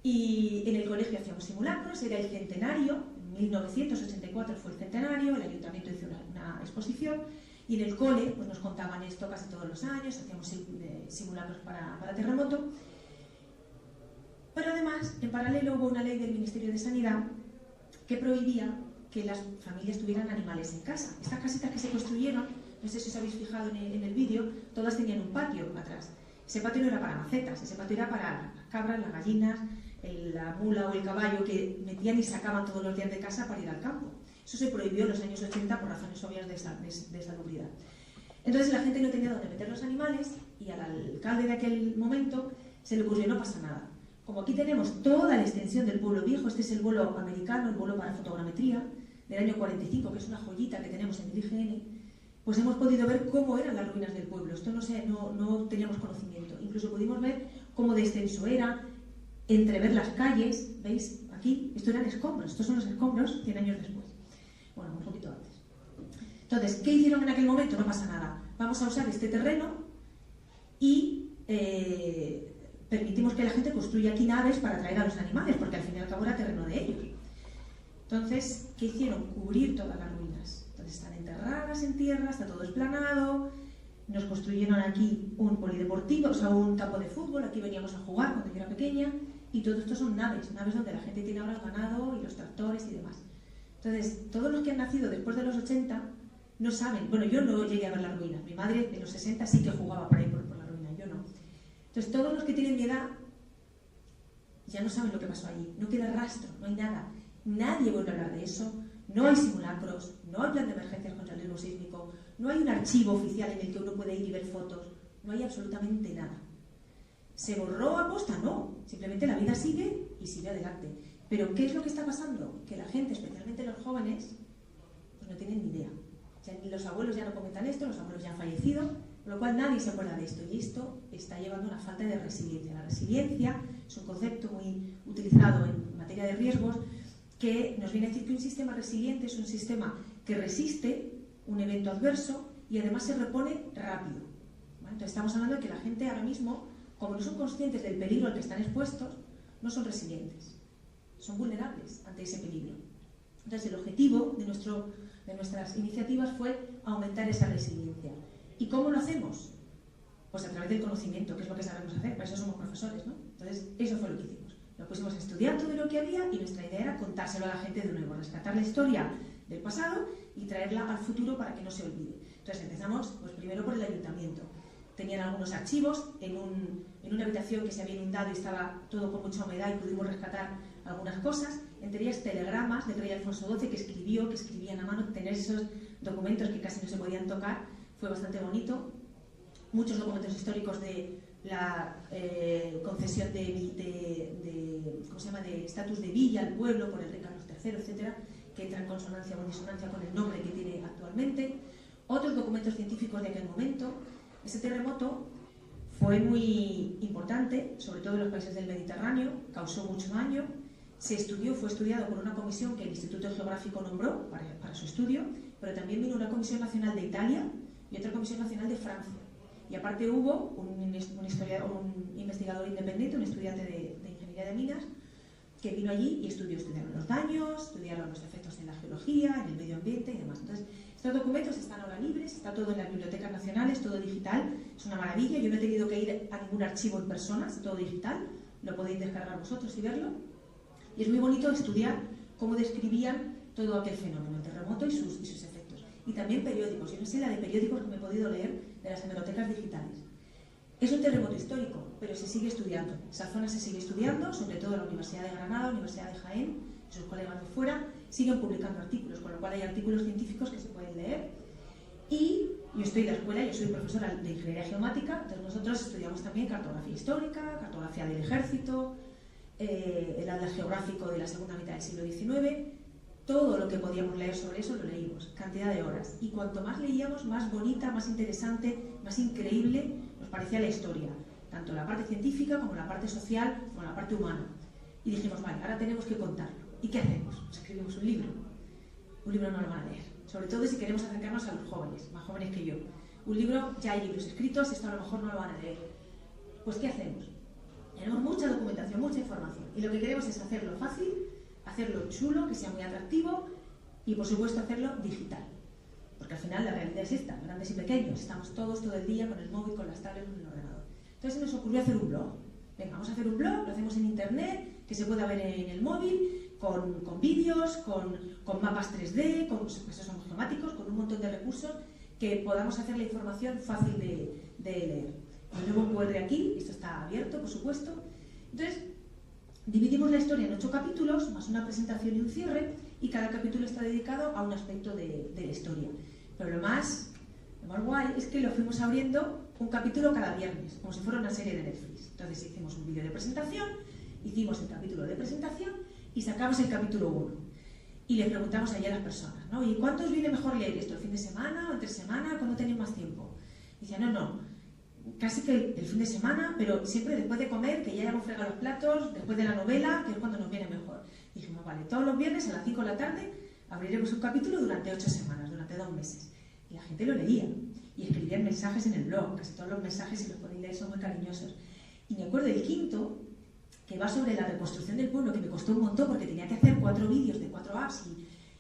y en el colegio hacíamos simulacros, era el centenario, en 1984 fue el centenario, el ayuntamiento hizo una exposición, y en el cole pues nos contaban esto casi todos los años, hacíamos simulacros para terremoto. Pero además, en paralelo hubo una ley del Ministerio de Sanidad que prohibía que las familias tuvieran animales en casa. Estas casitas que se construyeron, no sé si os habéis fijado en el vídeo, todas tenían un patio atrás. Ese patio no era para macetas, ese patio era para las cabras, las gallinas, la mula o el caballo que metían y sacaban todos los días de casa para ir al campo. Eso se prohibió en los años 80 por razones obvias de salubridad. Entonces la gente no tenía dónde meter los animales y al alcalde de aquel momento se le ocurrió: no pasa nada. Como aquí tenemos toda la extensión del pueblo viejo, este es el vuelo americano, el vuelo para fotogrametría del año 45, que es una joyita que tenemos en el IGN, pues hemos podido ver cómo eran las ruinas del pueblo. Esto no teníamos conocimiento. Incluso pudimos ver cómo de extenso era, entrever las calles, ¿veis? Aquí, esto eran escombros, estos son los escombros 100 años después. Bueno, un poquito antes. Entonces, ¿qué hicieron en aquel momento? No pasa nada. Vamos a usar este terreno y permitimos que la gente construya aquí naves para traer a los animales, porque al fin y al cabo era terreno de ellos. Entonces, ¿qué hicieron? Cubrir todas las ruinas. Entonces están enterradas en tierra, está todo esplanado. Nos construyeron aquí un polideportivo, o sea, un campo de fútbol. Aquí veníamos a jugar cuando yo era pequeña. Y todo esto son naves donde la gente tiene ahora el ganado y los tractores y demás. Entonces, todos los que han nacido después de los 80 no saben. Bueno, yo no llegué a ver las ruinas. Mi madre en los 60 sí que jugaba por ahí por la ruina, yo no. Entonces, todos los que tienen mi edad ya no saben lo que pasó allí. No queda rastro, no hay nada. Nadie vuelve a hablar de eso. No hay simulacros, no hay plan de emergencias contra el riesgo sísmico, no hay un archivo oficial en el que uno puede ir y ver fotos. No hay absolutamente nada. ¿Se borró a posta? No. Simplemente la vida sigue y sigue adelante. Pero ¿qué es lo que está pasando? Que la gente, especialmente los jóvenes, pues no tienen ni idea. Los abuelos ya no comentan esto, los abuelos ya han fallecido, con lo cual nadie se acuerda de esto. Y esto está llevando a una falta de resiliencia. La resiliencia es un concepto muy utilizado en materia de riesgos que nos viene a decir que un sistema resiliente es un sistema que resiste un evento adverso y además se repone rápido. ¿Vale? Entonces estamos hablando de que la gente ahora mismo, como no son conscientes del peligro al que están expuestos, no son resilientes, son vulnerables ante ese peligro. Entonces el objetivo de nuestras iniciativas fue aumentar esa resiliencia. ¿Y cómo lo hacemos? Pues a través del conocimiento, que es lo que sabemos hacer, para eso somos profesores, ¿no? Entonces eso fue lo que hicimos. Nos pusimos a estudiar todo lo que había y nuestra idea era contárselo a la gente de nuevo, rescatar la historia del pasado y traerla al futuro para que no se olvide. Entonces empezamos pues primero por el ayuntamiento. Tenían algunos archivos en una habitación que se había inundado y estaba todo con mucha humedad y pudimos rescatar algunas cosas, entre ellas telegramas del rey Alfonso XII que escribían a mano. Tener esos documentos que casi no se podían tocar fue bastante bonito. Muchos documentos históricos de la concesión de estatus de villa al pueblo por el rey Carlos III, etcétera, que entra en consonancia o en disonancia con el nombre que tiene actualmente. Otros documentos científicos de aquel momento. Ese terremoto fue muy importante, sobre todo en los países del Mediterráneo, causó mucho daño. Fue estudiado por una comisión que el Instituto Geográfico nombró para su estudio, pero también vino una comisión nacional de Italia y otra comisión nacional de Francia. Y aparte hubo un investigador independiente, un estudiante de ingeniería de minas, que vino allí y estudiaron los daños, estudiaron los efectos en la geología, en el medio ambiente y demás. Entonces, estos documentos están ahora libres, está todo en las bibliotecas nacionales, todo digital, es una maravilla. Yo no he tenido que ir a ningún archivo en persona, es todo digital, lo podéis descargar vosotros y verlo. Y es muy bonito estudiar cómo describían todo aquel fenómeno, el terremoto y sus efectos. Y también periódicos, yo no sé la de periódicos que me he podido leer de las hemerotecas digitales. Es un terremoto histórico, pero se sigue estudiando. Esa zona se sigue estudiando, sobre todo la Universidad de Granada, la Universidad de Jaén, y sus colegas de fuera, siguen publicando artículos, con lo cual hay artículos científicos que se pueden leer. Y yo estoy de la escuela, yo soy profesora de Ingeniería Geomática, entonces nosotros estudiamos también cartografía histórica, cartografía del ejército, el atlas geográfico de la segunda mitad del siglo XIX. Todo lo que podíamos leer sobre eso lo leímos, cantidad de horas. Y cuanto más leíamos, más bonita, más interesante, más increíble nos parecía la historia, tanto la parte científica como la parte social, como la parte humana. Y dijimos, vale, ahora tenemos que contarlo. ¿Y qué hacemos? Pues escribimos un libro. Un libro no lo van a leer, sobre todo si queremos acercarnos a los jóvenes, más jóvenes que yo. Un libro, ya hay libros escritos, esto a lo mejor no lo van a leer. Pues ¿qué hacemos? Tenemos mucha documentación, mucha información, y lo que queremos es hacerlo fácil, hacerlo chulo, que sea muy atractivo y, por supuesto, hacerlo digital. Porque al final la realidad es esta, grandes y pequeños. Estamos todos todo el día con el móvil, con las tablets, con el ordenador. Entonces se nos ocurrió hacer un blog. venga, vamos a hacer un blog, lo hacemos en internet, que se pueda ver en el móvil, con vídeos, con mapas 3D, con esos automáticos, con un montón de recursos que podamos hacer la información fácil de leer. Luego un QR aquí, esto está abierto, por supuesto. Entonces, dividimos la historia en 8 capítulos, más una presentación y un cierre, y cada capítulo está dedicado a un aspecto de la historia. Pero lo más guay es que lo fuimos abriendo un capítulo cada viernes, como si fuera una serie de Netflix. Entonces hicimos un vídeo de presentación, hicimos el capítulo de presentación y sacamos el capítulo 1. Y le preguntamos allí a las personas, ¿no? ¿Y cuánto os viene mejor leer esto? ¿El fin de semana o entre semana? ¿Cuándo tenéis más tiempo? Y decían, no, casi que el fin de semana, pero siempre después de comer, que ya hemos fregado los platos, después de la novela, que es cuando nos viene mejor. Y dijimos, vale, todos los viernes a las 5 de la tarde abriremos un capítulo durante 8 semanas, durante 2 meses. Y la gente lo leía y escribían mensajes en el blog, casi todos los mensajes, si los podéis leer, son muy cariñosos. Y me acuerdo del quinto, que va sobre la reconstrucción del pueblo, que me costó un montón porque tenía que hacer 4 vídeos de 4 apps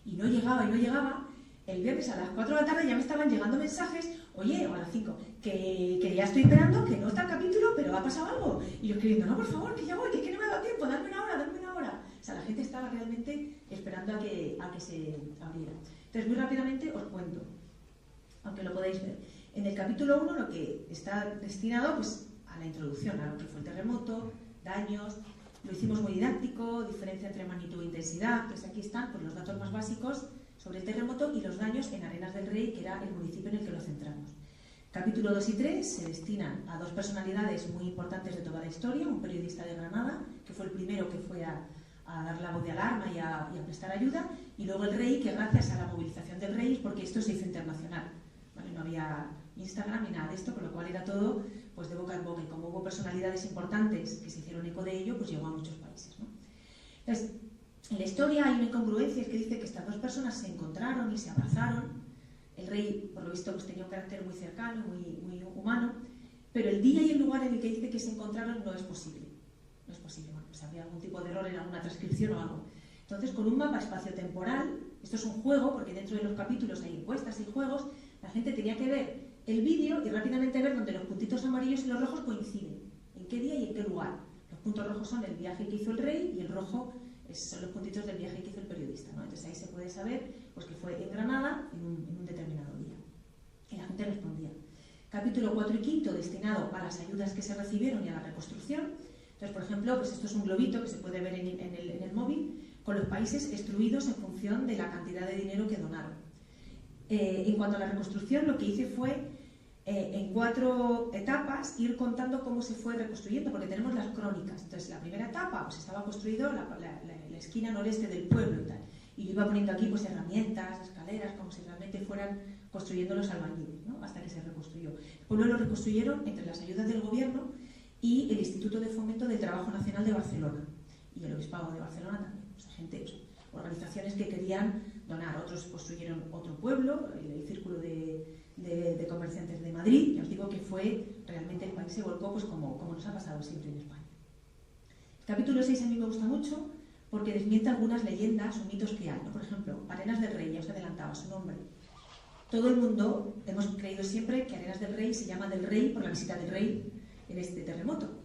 y no llegaba. El viernes a las 4 de la tarde ya me estaban llegando mensajes, oye, o a las 5, que ya estoy esperando, que no está el capítulo, pero ha pasado algo. Y yo escribiendo, no, por favor, que ya voy, que es que no me da tiempo, dame una hora. O sea, la gente estaba realmente esperando a que se abriera. Entonces, muy rápidamente os cuento, aunque lo podáis ver. En el capítulo 1 lo que está destinado pues, a la introducción, a lo que fue el terremoto, daños, lo hicimos muy didáctico, diferencia entre magnitud e intensidad. Entonces aquí están pues, los datos más básicos sobre el terremoto y los daños en Arenas del Rey, que era el municipio en el que lo centramos. Capítulo 2 y 3 se destinan a 2 personalidades muy importantes de toda la historia, un periodista de Granada, que fue el primero que fue a dar la voz de alarma y a prestar ayuda, y luego el rey, que gracias a la movilización del rey, porque esto se hizo internacional, ¿vale? No había Instagram ni nada de esto, con lo cual era todo pues, de boca en boca, y como hubo personalidades importantes que se hicieron eco de ello, pues llegó a muchos países, ¿no? Entonces, en la historia hay una incongruencia que dice que estas 2 personas se encontraron y se abrazaron. El rey, por lo visto, pues, tenía un carácter muy cercano, muy humano, pero el día y el lugar en el que dice que se encontraron no es posible. No es posible, bueno, pues habría algún tipo de error en alguna transcripción o algo. Entonces, con un mapa espaciotemporal, esto es un juego, porque dentro de los capítulos hay encuestas y juegos, la gente tenía que ver el vídeo y rápidamente ver donde los puntitos amarillos y los rojos coinciden, en qué día y en qué lugar. Los puntos rojos son el viaje que hizo el rey y el rojo son los puntitos del viaje que hizo el periodista, ¿no? Entonces ahí se puede saber pues, que fue en Granada en un determinado día. Y la gente respondía. Capítulo 4 y 5 destinado a las ayudas que se recibieron y a la reconstrucción. Entonces, por ejemplo, pues esto es un globito que se puede ver en el móvil, con los países excluidos en función de la cantidad de dinero que donaron. En cuanto a la reconstrucción, lo que hice fue, en 4 etapas, ir contando cómo se fue reconstruyendo, porque tenemos las crónicas. Entonces, la primera etapa pues, estaba construido la esquina noreste del pueblo y tal. Y yo iba poniendo aquí pues, herramientas, escaleras, como si realmente fueran construyendo los albañiles, ¿no? Hasta que se reconstruyó. El pueblo lo reconstruyeron entre las ayudas del gobierno y el Instituto de Fomento del Trabajo Nacional de Barcelona y el Obispado de Barcelona también. O sea, organizaciones que querían donar. Otros construyeron otro pueblo, el Círculo de Comerciantes de Madrid, y os digo que fue realmente el país se volcó pues, como nos ha pasado siempre en España. El capítulo 6 a mí me gusta mucho porque desmiente algunas leyendas o mitos que hay, ¿no? Por ejemplo, Arenas del Rey, ya os adelantaba su nombre. Todo el mundo hemos creído siempre que Arenas del Rey se llama del Rey por la visita del Rey en este terremoto.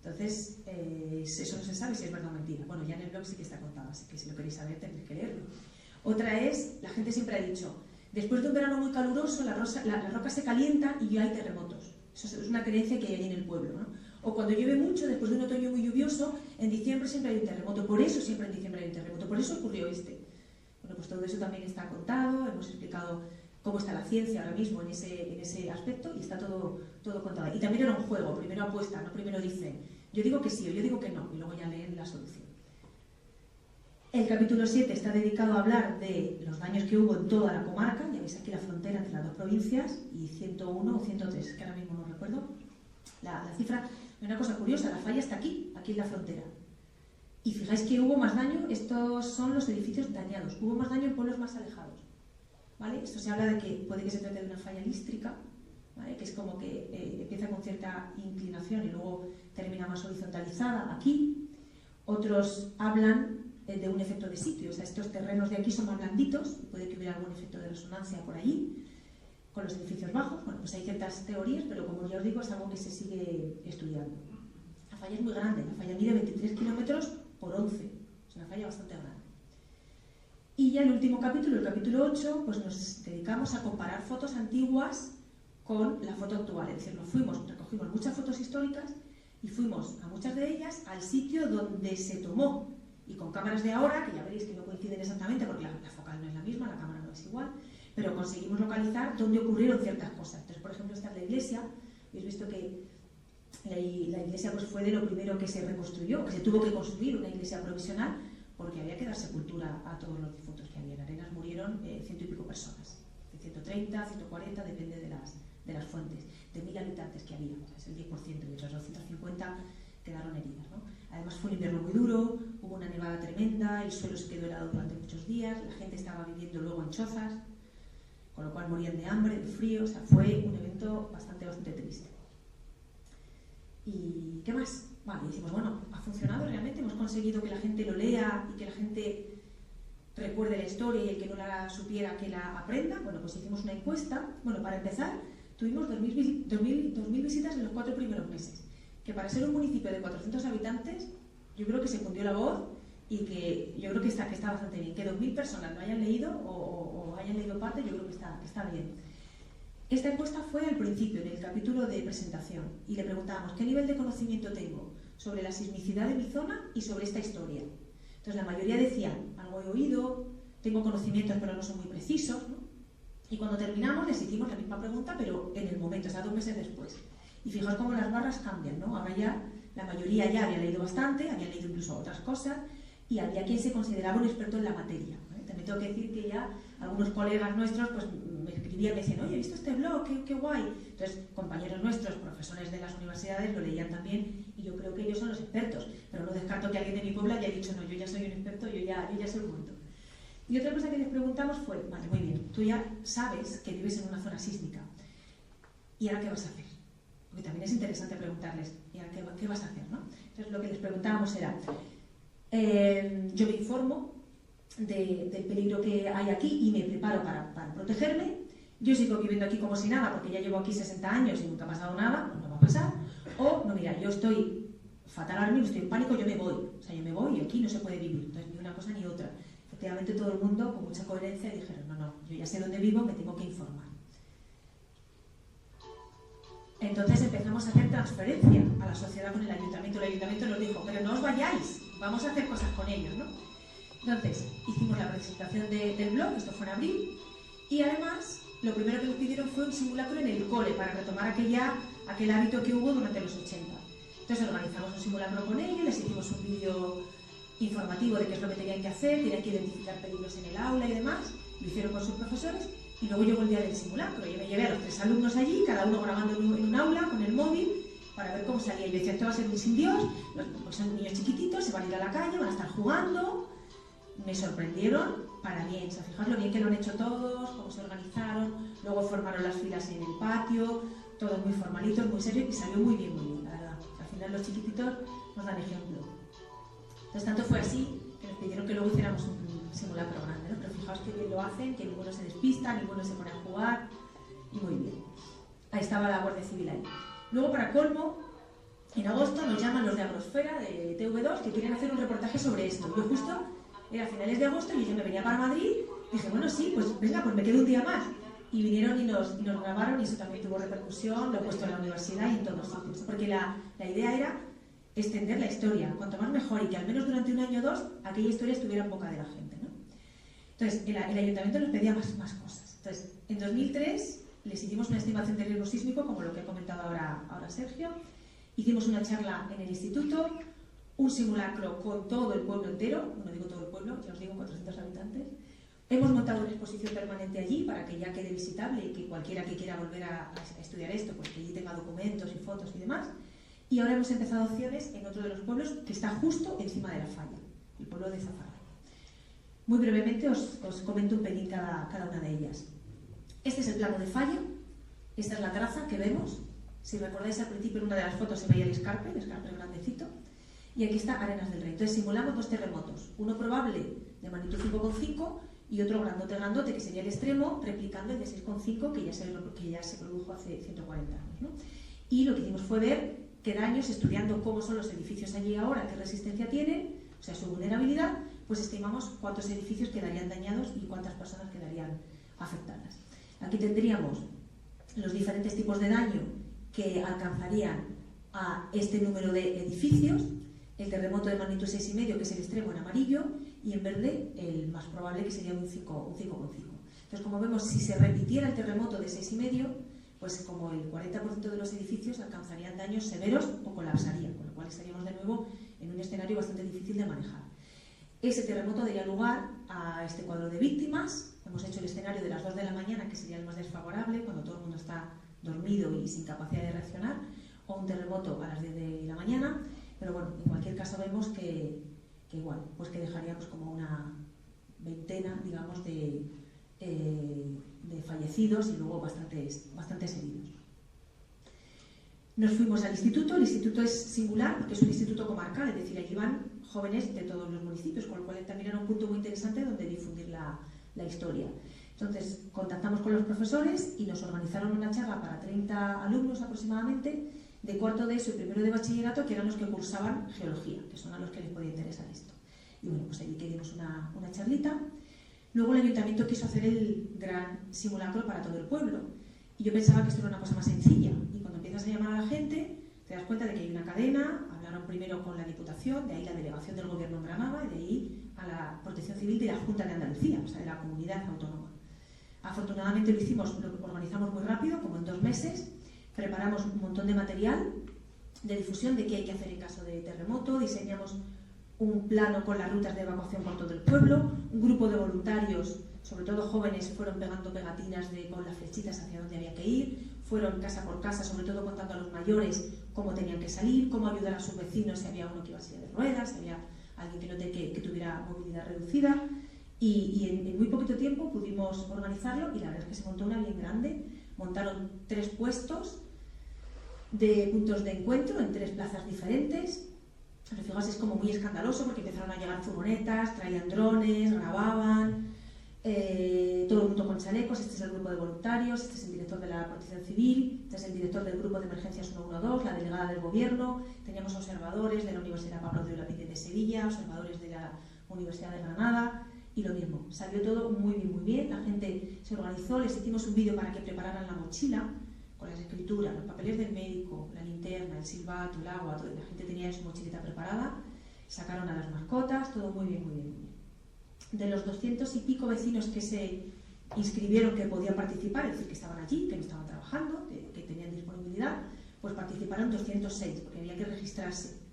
Entonces, eso no se sabe si es verdad o mentira. Bueno, ya en el blog sí que está contado, así que si lo queréis saber tenéis que leerlo. Otra es, la gente siempre ha dicho, después de un verano muy caluroso, las rocas se calientan y ya hay terremotos. Eso es una creencia que hay ahí en el pueblo, ¿no? O cuando llueve mucho, después de un otoño muy lluvioso, en diciembre siempre hay un terremoto. Por eso siempre en diciembre hay un terremoto. Por eso ocurrió este. Bueno, pues todo eso también está contado. Hemos explicado cómo está la ciencia ahora mismo en ese aspecto y está todo contado. Y también era un juego. Primero apuestan, no primero dicen, yo digo que sí o yo digo que no. Y luego ya leen la solución. El capítulo 7 está dedicado a hablar de los daños que hubo en toda la comarca. Ya veis aquí la frontera entre las 2 provincias y 101 o 103, que ahora mismo no recuerdo la cifra. Una cosa curiosa, la falla está aquí en la frontera. Y fijáis que hubo más daño, estos son los edificios dañados, hubo más daño en pueblos más alejados. ¿Vale? Esto se habla de que puede que se trate de una falla lístrica, ¿vale? Que es como que empieza con cierta inclinación y luego termina más horizontalizada aquí. Otros hablan de un efecto de sitio, o sea, estos terrenos de aquí son más blanditos, puede que hubiera algún efecto de resonancia por allí, con los edificios bajos. Bueno, pues hay ciertas teorías, pero como ya os digo, es algo que se sigue estudiando. falla es muy grande, la falla mide 23 kilómetros por 11, es una falla bastante grande. Y ya el último capítulo, el capítulo 8, pues nos dedicamos a comparar fotos antiguas con la foto actual, es decir, recogimos muchas fotos históricas y fuimos a muchas de ellas al sitio donde se tomó, y con cámaras de ahora, que ya veréis que no coinciden exactamente porque la focal no es la misma, la cámara no es igual, pero conseguimos localizar dónde ocurrieron ciertas cosas. Entonces, por ejemplo, esta es la iglesia, habéis visto que la iglesia pues, fue de lo primero que se reconstruyó, que se tuvo que construir una iglesia provisional porque había que dar sepultura a todos los difuntos que había. En Arenas murieron 100 y pico personas, de 130, 140, depende de las fuentes, de 1000 habitantes que había, o sea, es el 10%, y otras 250 quedaron heridas, ¿no? Además fue un invierno muy duro, hubo una nevada tremenda, el suelo se quedó helado durante muchos días, la gente estaba viviendo luego en chozas, con lo cual morían de hambre, de frío, o sea, fue un evento bastante triste. ¿Y qué más? Vale, decimos, bueno, ha funcionado realmente, hemos conseguido que la gente lo lea y que la gente recuerde la historia y el que no la supiera que la aprenda. Bueno, pues hicimos una encuesta. Bueno, para empezar, tuvimos 2.000 visitas en los 4 primeros meses, que para ser un municipio de 400 habitantes, yo creo que se cundió la voz y que yo creo que está bastante bien. Que 2.000 personas lo hayan leído o hayan leído parte, yo creo que está bien. Esta encuesta fue al principio, en el capítulo de presentación, y le preguntábamos qué nivel de conocimiento tengo sobre la sismicidad de mi zona y sobre esta historia. Entonces la mayoría decían, algo he oído, tengo conocimientos pero no son muy precisos, ¿no? Y cuando terminamos les hicimos la misma pregunta, pero en el momento, o sea, 2 meses después. Y fijaos cómo las barras cambian, ¿no? Ahora ya la mayoría ya había leído bastante, había leído incluso otras cosas, y había quien se consideraba un experto en la materia, ¿eh? También tengo que decir que ya algunos colegas nuestros pues, me escribían, me decían, oye, he visto este blog, qué guay. Entonces, compañeros nuestros, profesores de las universidades, lo leían también, y yo creo que ellos son los expertos, pero no descarto que alguien de mi pueblo haya dicho, no, yo ya soy un experto, yo ya soy un muerto. Y otra cosa que les preguntamos fue, vale, muy bien, tú ya sabes que vives en una zona sísmica, ¿y ahora qué vas a hacer? Porque también es interesante preguntarles, ¿y ahora qué vas a hacer? ¿No? Entonces, lo que les preguntábamos era, yo me informo del peligro que hay aquí y me preparo para protegerme. Yo sigo viviendo aquí como si nada, porque ya llevo aquí 60 años y nunca ha pasado nada, pues no va a pasar. O, no, mira, yo estoy fatal ahora mismo, estoy en pánico, yo me voy. O sea, yo me voy y aquí no se puede vivir. Entonces, ni una cosa ni otra. Efectivamente, todo el mundo, con mucha coherencia, dijeron, no, yo ya sé dónde vivo, me tengo que informar. Entonces empezamos a hacer transferencia a la sociedad con el ayuntamiento. El ayuntamiento nos dijo, pero no os vayáis, vamos a hacer cosas con ellos, ¿no? Entonces, hicimos la presentación del blog, esto fue en abril, y además, lo primero que nos pidieron fue un simulacro en el cole, para retomar aquel hábito que hubo durante los 80. Entonces organizamos un simulacro con ellos, les hicimos un vídeo informativo de qué es lo que tenían que hacer, tenían que identificar peligros en el aula y demás, lo hicieron con sus profesores, y luego llegó el día del simulacro. Yo me llevé a los 3 alumnos allí, cada uno grabando en un aula con el móvil, para ver cómo salía. Y yo decía, esto va a ser un sin Dios, porque son niños chiquititos, se van a ir a la calle, van a estar jugando. Me sorprendieron para bien, o sea, fijaos lo bien que lo han hecho todos, cómo se organizaron, luego formaron las filas en el patio, todos muy formalitos, muy serios, y salió muy bien, la verdad. Al final los chiquititos nos dan ejemplo. Entonces tanto fue así que nos pidieron que luego hiciéramos un simulacro grande, ¿no? Pero fijaos que bien lo hacen, que ninguno se despista, ninguno se pone a jugar, y muy bien. Ahí estaba la Guardia Civil ahí. Luego, para colmo, en agosto nos llaman los de Agrosfera, de TV2, que quieren hacer un reportaje sobre esto. Yo justo era a finales de agosto y yo me venía para Madrid, dije, bueno, sí, pues venga, pues me quedo un día más. Y vinieron y nos grabaron, y eso también tuvo repercusión, lo he puesto en la universidad y en todos sitios. Porque la idea era extender la historia, cuanto más mejor, y que al menos durante un año o 2 aquella historia estuviera en boca de la gente, ¿no? Entonces, el ayuntamiento nos pedía más cosas. Entonces, en 2003 les hicimos una estimación de riesgo sísmico, como lo que ha comentado ahora Sergio. Hicimos una charla en el instituto, un simulacro con todo el pueblo entero, no digo todo el pueblo, ya os digo 400 habitantes. Hemos montado una exposición permanente allí para que ya quede visitable y que cualquiera que quiera volver a estudiar esto, pues que allí tenga documentos y fotos y demás. Y ahora hemos empezado acciones en otro de los pueblos que está justo encima de la falla, el pueblo de Zafarra. Muy brevemente os comento un pelín cada una de ellas. Este es el plano de falla, esta es la traza que vemos. Si recordáis, al principio en una de las fotos se veía el escarpe grandecito, y aquí está Arenas del Rey. Entonces simulamos 2 terremotos, uno probable de magnitud 5,5 y otro grandote que sería el extremo, replicando el de 6,5 que ya se produjo hace 140 años, ¿no? Y lo que hicimos fue ver qué daños, estudiando cómo son los edificios allí ahora, qué resistencia tienen, o sea, su vulnerabilidad, pues estimamos cuántos edificios quedarían dañados y cuántas personas quedarían afectadas. Aquí tendríamos los diferentes tipos de daño que alcanzarían a este número de edificios, el terremoto de magnitud 6,5, que es el extremo en amarillo, y en verde el más probable, que sería un 5,5. Entonces, como vemos, si se repitiera el terremoto de 6,5, pues como el 40% de los edificios alcanzarían daños severos o colapsarían, con lo cual estaríamos de nuevo en un escenario bastante difícil de manejar. Ese terremoto daría lugar a este cuadro de víctimas. Hemos hecho el escenario de las 2 de la mañana, que sería el más desfavorable, cuando todo el mundo está dormido y sin capacidad de reaccionar, o un terremoto a las 10 de la mañana, pero bueno, en cualquier caso vemos que igual, pues que dejaríamos como una veintena, digamos, de fallecidos y luego bastantes heridos. Nos fuimos al instituto. El instituto es singular porque es un instituto comarcal, es decir, allí van jóvenes de todos los municipios, con lo cual también era un punto muy interesante donde difundir la historia. Entonces, contactamos con los profesores y nos organizaron una charla para 30 alumnos aproximadamente, de cuarto de ESO y primero de bachillerato, que eran los que cursaban geología, que son a los que les podía interesar esto. Y bueno, pues allí dimos una charlita. Luego el ayuntamiento quiso hacer el gran simulacro para todo el pueblo. Y yo pensaba que esto era una cosa más sencilla. Y cuando empiezas a llamar a la gente, te das cuenta de que hay una cadena. Hablaron primero con la Diputación, de ahí la delegación del Gobierno en Granada, y de ahí a la Protección Civil de la Junta de Andalucía, o sea, de la comunidad autónoma. Afortunadamente lo organizamos muy rápido, como en 2 meses. Preparamos un montón de material de difusión de qué hay que hacer en caso de terremoto. Diseñamos un plano con las rutas de evacuación por todo el pueblo. Un grupo de voluntarios, sobre todo jóvenes, fueron pegando pegatinas con las flechitas hacia dónde había que ir. Fueron casa por casa, sobre todo contando a los mayores cómo tenían que salir, cómo ayudar a sus vecinos si había uno que iba a silla de ruedas, si había alguien que tuviera movilidad reducida. Y en muy poquito tiempo pudimos organizarlo y la verdad es que se montó una bien grande. Montaron 3 puestos de puntos de encuentro en 3 plazas diferentes. Pero fijaos, es como muy escandaloso porque empezaron a llegar furgonetas, traían drones, grababan, todo el mundo con chalecos. Este es el grupo de voluntarios, este es el director de la Protección Civil, este es el director del grupo de emergencias 112, la delegada del gobierno. Teníamos observadores de la Universidad Pablo de Olavide de Sevilla, observadores de la Universidad de Granada, y lo mismo, salió todo muy bien, la gente se organizó, les hicimos un vídeo para que prepararan la mochila con las escrituras, los papeles del médico, la linterna, el silbato, el agua, todo, la gente tenía su mochilita preparada, sacaron a las mascotas, todo muy bien. De los 200 y pico vecinos que se inscribieron que podían participar, es decir, que estaban allí, que no estaban trabajando, que tenían disponibilidad, pues participaron 206, porque había que registrarse.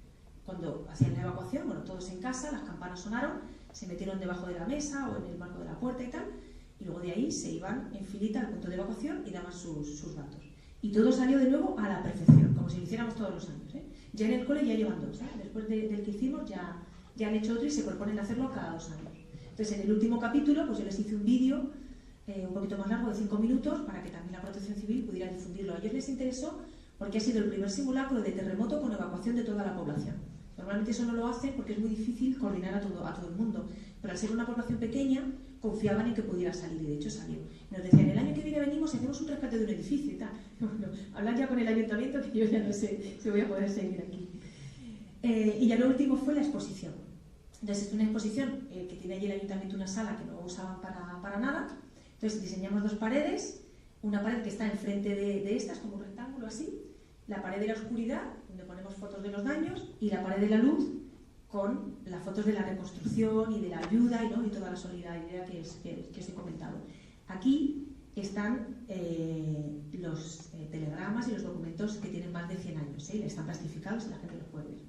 Cuando hacían la evacuación, bueno, todos en casa, las campanas sonaron, se metieron debajo de la mesa o en el marco de la puerta y tal, y luego de ahí se iban en filita al punto de evacuación y daban sus datos. Y todo salió de nuevo a la perfección, como si lo hiciéramos todos los años, ¿eh? Ya en el cole ya llevan 2, ¿eh? Después del que hicimos ya han hecho otro y se proponen hacerlo cada 2 años. Entonces, en el último capítulo, pues yo les hice un vídeo un poquito más largo, de 5 minutos, para que también la Protección Civil pudiera difundirlo. A ellos les interesó porque ha sido el primer simulacro de terremoto con evacuación de toda la población. Normalmente eso no lo hacen porque es muy difícil coordinar a todo el mundo, pero al ser una población pequeña confiaban en que pudiera salir y de hecho salió. Nos decían, el año que viene venimos y hacemos un rescate de un edificio y tal. Bueno, hablar ya con el ayuntamiento que yo ya no sé si voy a poder seguir aquí. Y ya lo último fue la exposición. Entonces es una exposición que tiene allí el ayuntamiento una sala que no usaban para nada. Entonces diseñamos 2 paredes, una pared que está enfrente de estas, como un rectángulo así, la pared de la oscuridad, donde ponemos fotos de los daños, y la pared de la luz, con las fotos de la reconstrucción y de la ayuda y toda la solidaridad que os he comentado. Aquí están los telegramas y los documentos que tienen más de 100 años, ¿eh? Están plastificados y la gente los puede ver.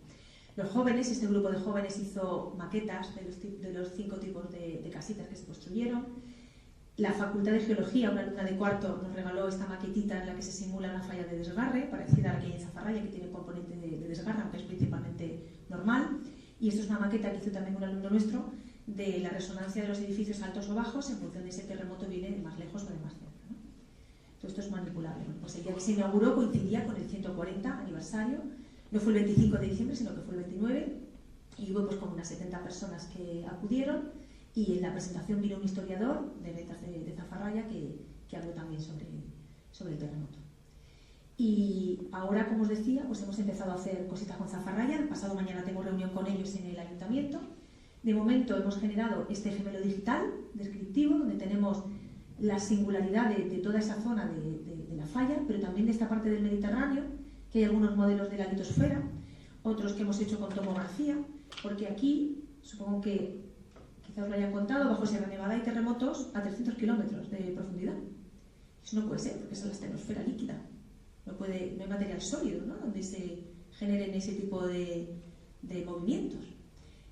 Los jóvenes, este grupo de jóvenes hizo maquetas de los 5 tipos de casitas que se construyeron. La Facultad de Geología, una alumna de cuarto, nos regaló esta maquetita en la que se simula una falla de desgarre, parecida a la que hay en Zafarraya, que tiene componente de desgarre, aunque es principalmente normal. Y esto es una maqueta que hizo también un alumno nuestro de la resonancia de los edificios altos o bajos en función de si el terremoto viene de más lejos o de más cerca, ¿no? Todo esto es manipulable. Bueno, pues el día que se inauguró coincidía con el 140 aniversario. No fue el 25 de diciembre, sino que fue el 29. Y hubo pues como unas 70 personas que acudieron. Y en la presentación vino un historiador de Letras de Zafarraya que habló también sobre el terremoto. Y ahora, como os decía, pues hemos empezado a hacer cositas con Zafarraya. El pasado mañana tengo reunión con ellos en el ayuntamiento. De momento hemos generado este gemelo digital descriptivo, donde tenemos la singularidad de toda esa zona de la falla, pero también de esta parte del Mediterráneo, que hay algunos modelos de la litosfera, otros que hemos hecho con tomografía, porque aquí, supongo que quizá os lo hayan contado, bajo Sierra Nevada hay terremotos a 300 kilómetros de profundidad. Eso no puede ser, porque esa es la estenosfera líquida. No hay material sólido, ¿no?, donde se generen ese tipo de movimientos.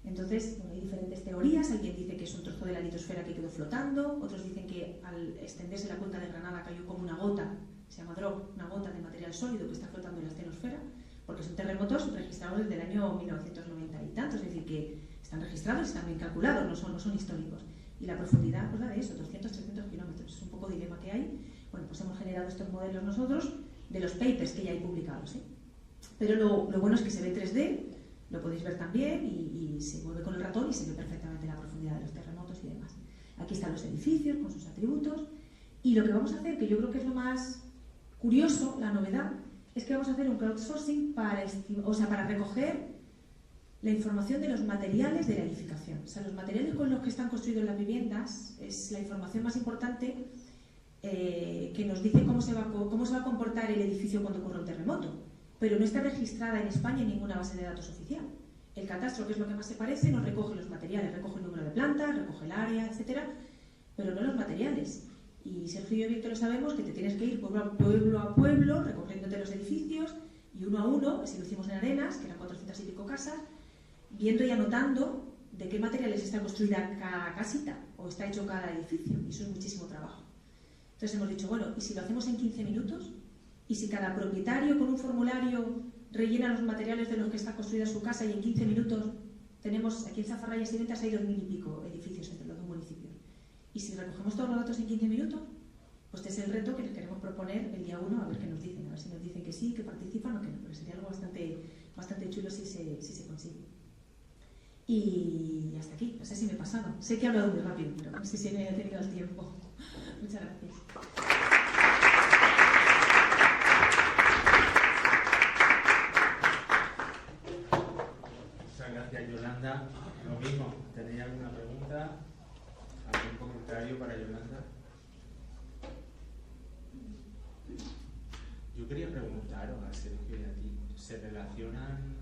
Entonces, bueno, hay diferentes teorías. Hay quien dice que es un trozo de la litosfera que quedó flotando, otros dicen que al extenderse la cuenca de Granada cayó como una gota, se llama drop, una gota de material sólido que está flotando en la estenosfera, porque son terremotos registrados desde el año 1990 y tantos, es decir, que están registrados y están bien calculados, no son históricos. Y la profundidad, pues la de eso, 200-300 kilómetros. Es un poco dilema que hay. Bueno, pues hemos generado estos modelos nosotros de los papers que ya hay publicados, ¿eh? Pero lo bueno es que se ve 3D, lo podéis ver también y se mueve con el ratón y se ve perfectamente la profundidad de los terremotos y demás. Aquí están los edificios con sus atributos y lo que vamos a hacer, que yo creo que es lo más curioso, la novedad, es que vamos a hacer un crowdsourcing para recoger la información de los materiales de la edificación. O sea, los materiales con los que están construidas las viviendas es la información más importante que nos dice cómo se va a comportar el edificio cuando ocurra un terremoto, pero no está registrada en España en ninguna base de datos oficial. El catastro, que es lo que más se parece, nos recoge los materiales, recoge el número de plantas, recoge el área, etcétera, pero no los materiales. Y Sergio y yo bien te lo sabemos, que te tienes que ir pueblo a pueblo, recorriéndote los edificios, y uno a uno, si lo hicimos en Arenas, que eran 400 y pico casas, viendo y anotando de qué materiales está construida cada casita, o está hecho cada edificio, y eso es muchísimo trabajo. Entonces hemos dicho, bueno, ¿y si lo hacemos en 15 minutos? ¿Y si cada propietario con un formulario rellena los materiales de los que está construida su casa y en 15 minutos tenemos, aquí en Zafarraya y Ventas hay 2000 y pico edificios entre los dos municipios? Y si recogemos todos los datos en 15 minutos, pues este es el reto que les queremos proponer el día 1, a ver qué nos dicen, a ver si nos dicen que sí, que participan o que no, porque sería algo bastante chulo si se consigue. Y hasta aquí, no sé si me he pasado. Sé que he hablado muy rápido, pero no sé si me he tenido el tiempo. Muchas gracias. Muchas gracias, Yolanda. Lo mismo, ¿tenéis alguna pregunta? ¿Algún comentario para Yolanda? Yo quería preguntaros a Sergio y a ti, ¿se relacionan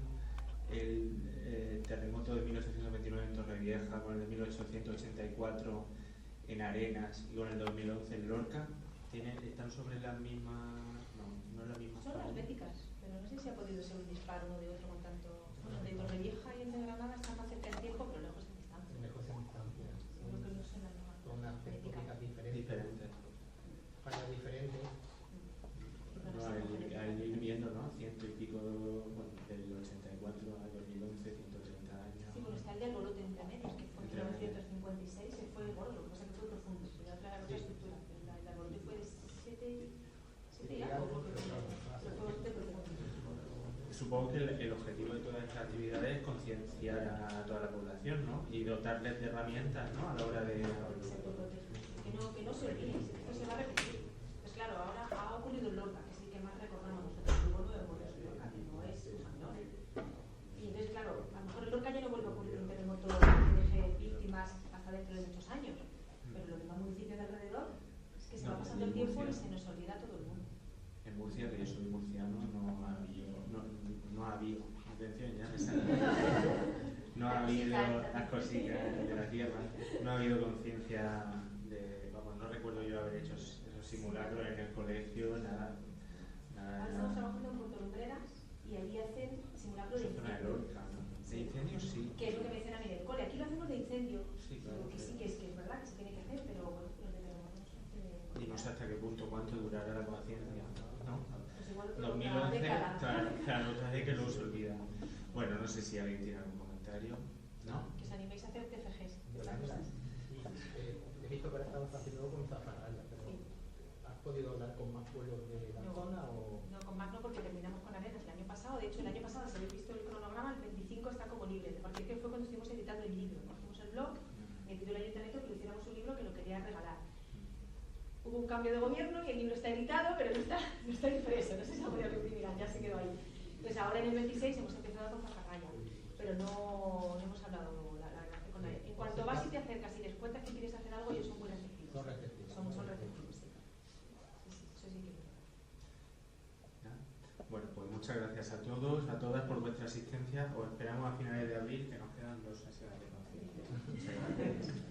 el terremoto de 1829 en Torrevieja con el de 1884 en Arenas y con el 2011 en Lorca? ¿Están sobre la misma...? No es la misma. Son las béticas, pero no sé si ha podido ser un disparo uno de otro con tanto... Bueno, de Torrevieja y el de Granada están más cerca en tiempo, pero lejos en distancia. Lejos en distancia. Yo creo que no son las mismas Con unas béticas. técnicas diferentes. Fallas diferentes. No, al ir viendo, ¿no? Ciento y pico, bueno, del 84 al 2011, 130 años. Sí, porque está el de Alborote entre medios, que fue en 1956, se fue gordo, lo que pasa es que fue profundo, pero otra era otra estructura. El de Alborote fue de 7 y algo, creo que fue bastante profundo. Supongo que el objetivo de todas estas actividades es concienciar a toda la población, ¿no? Y dotarles de herramientas, ¿no? A la hora de... Que no se olvide, esto se va a repetir. Pues claro, ahora ha ocurrido en Lorca, que es el que más recordamos nosotros, el vuelvo de ocurrir en Lorca, que no es menor. Y entonces, claro, a lo mejor en Lorca ya no vuelve a ocurrir un terremoto que deje víctimas hasta dentro de muchos años, pero los demás municipios de alrededor es que se va pasando el tiempo y se nos olvida a todo el mundo. En Murcia, que yo soy murciano, no ha habido, atención ya, no ha habido las cositas de la tierra, no ha habido conciencia de, vamos, no recuerdo yo haber hecho esos simulacros en el colegio, nada. Ahora estamos trabajando en Puerto Lumbreras y allí hacen simulacros de zona de incendio. Lorca, ¿no? De incendios sí. Que es lo que me dicen a mí del cole. Aquí lo hacemos de incendio, Sí, claro. que sí que es verdad que se tiene que hacer, pero bueno, los de terremotos. Y no sé hasta qué punto, cuánto durará la conciencia, ¿no? Pues igual otra 2011, década. claro, otra vez que luego se olvida. Bueno, no sé si alguien tiene algún comentario, ¿no? Que os animéis a hacer TFGs, estas Yolanda, cosas. he visto que estabas haciendo con Zafarraya, pero Sí. ¿has podido hablar con más pueblos de la zona o...? No, con más no, porque terminamos con Arenas el año pasado. De hecho, el año pasado, si habéis visto el cronograma, el 25 está como libre. De partir que fue cuando estuvimos editando el libro. Cogimos el blog, me pidió el ayuntamiento que le hiciéramos un libro que lo quería regalar. Hubo un cambio de gobierno y el libro está editado, pero no está impreso. No sé si ha podido Entonces ahora en el 26 hemos empezado con Zafarraya, pero no hemos hablado la verdad con nadie. En cuanto vas y te acercas y les cuentas que quieres hacer algo, ellos son muy receptivos. Son receptivos. Son receptivos, sí. Sí, eso sí que. Bueno, pues muchas gracias a todos, a todas por vuestra asistencia. Os esperamos a finales de abril, que nos quedan 2 sesiones de concierto. Muchas gracias.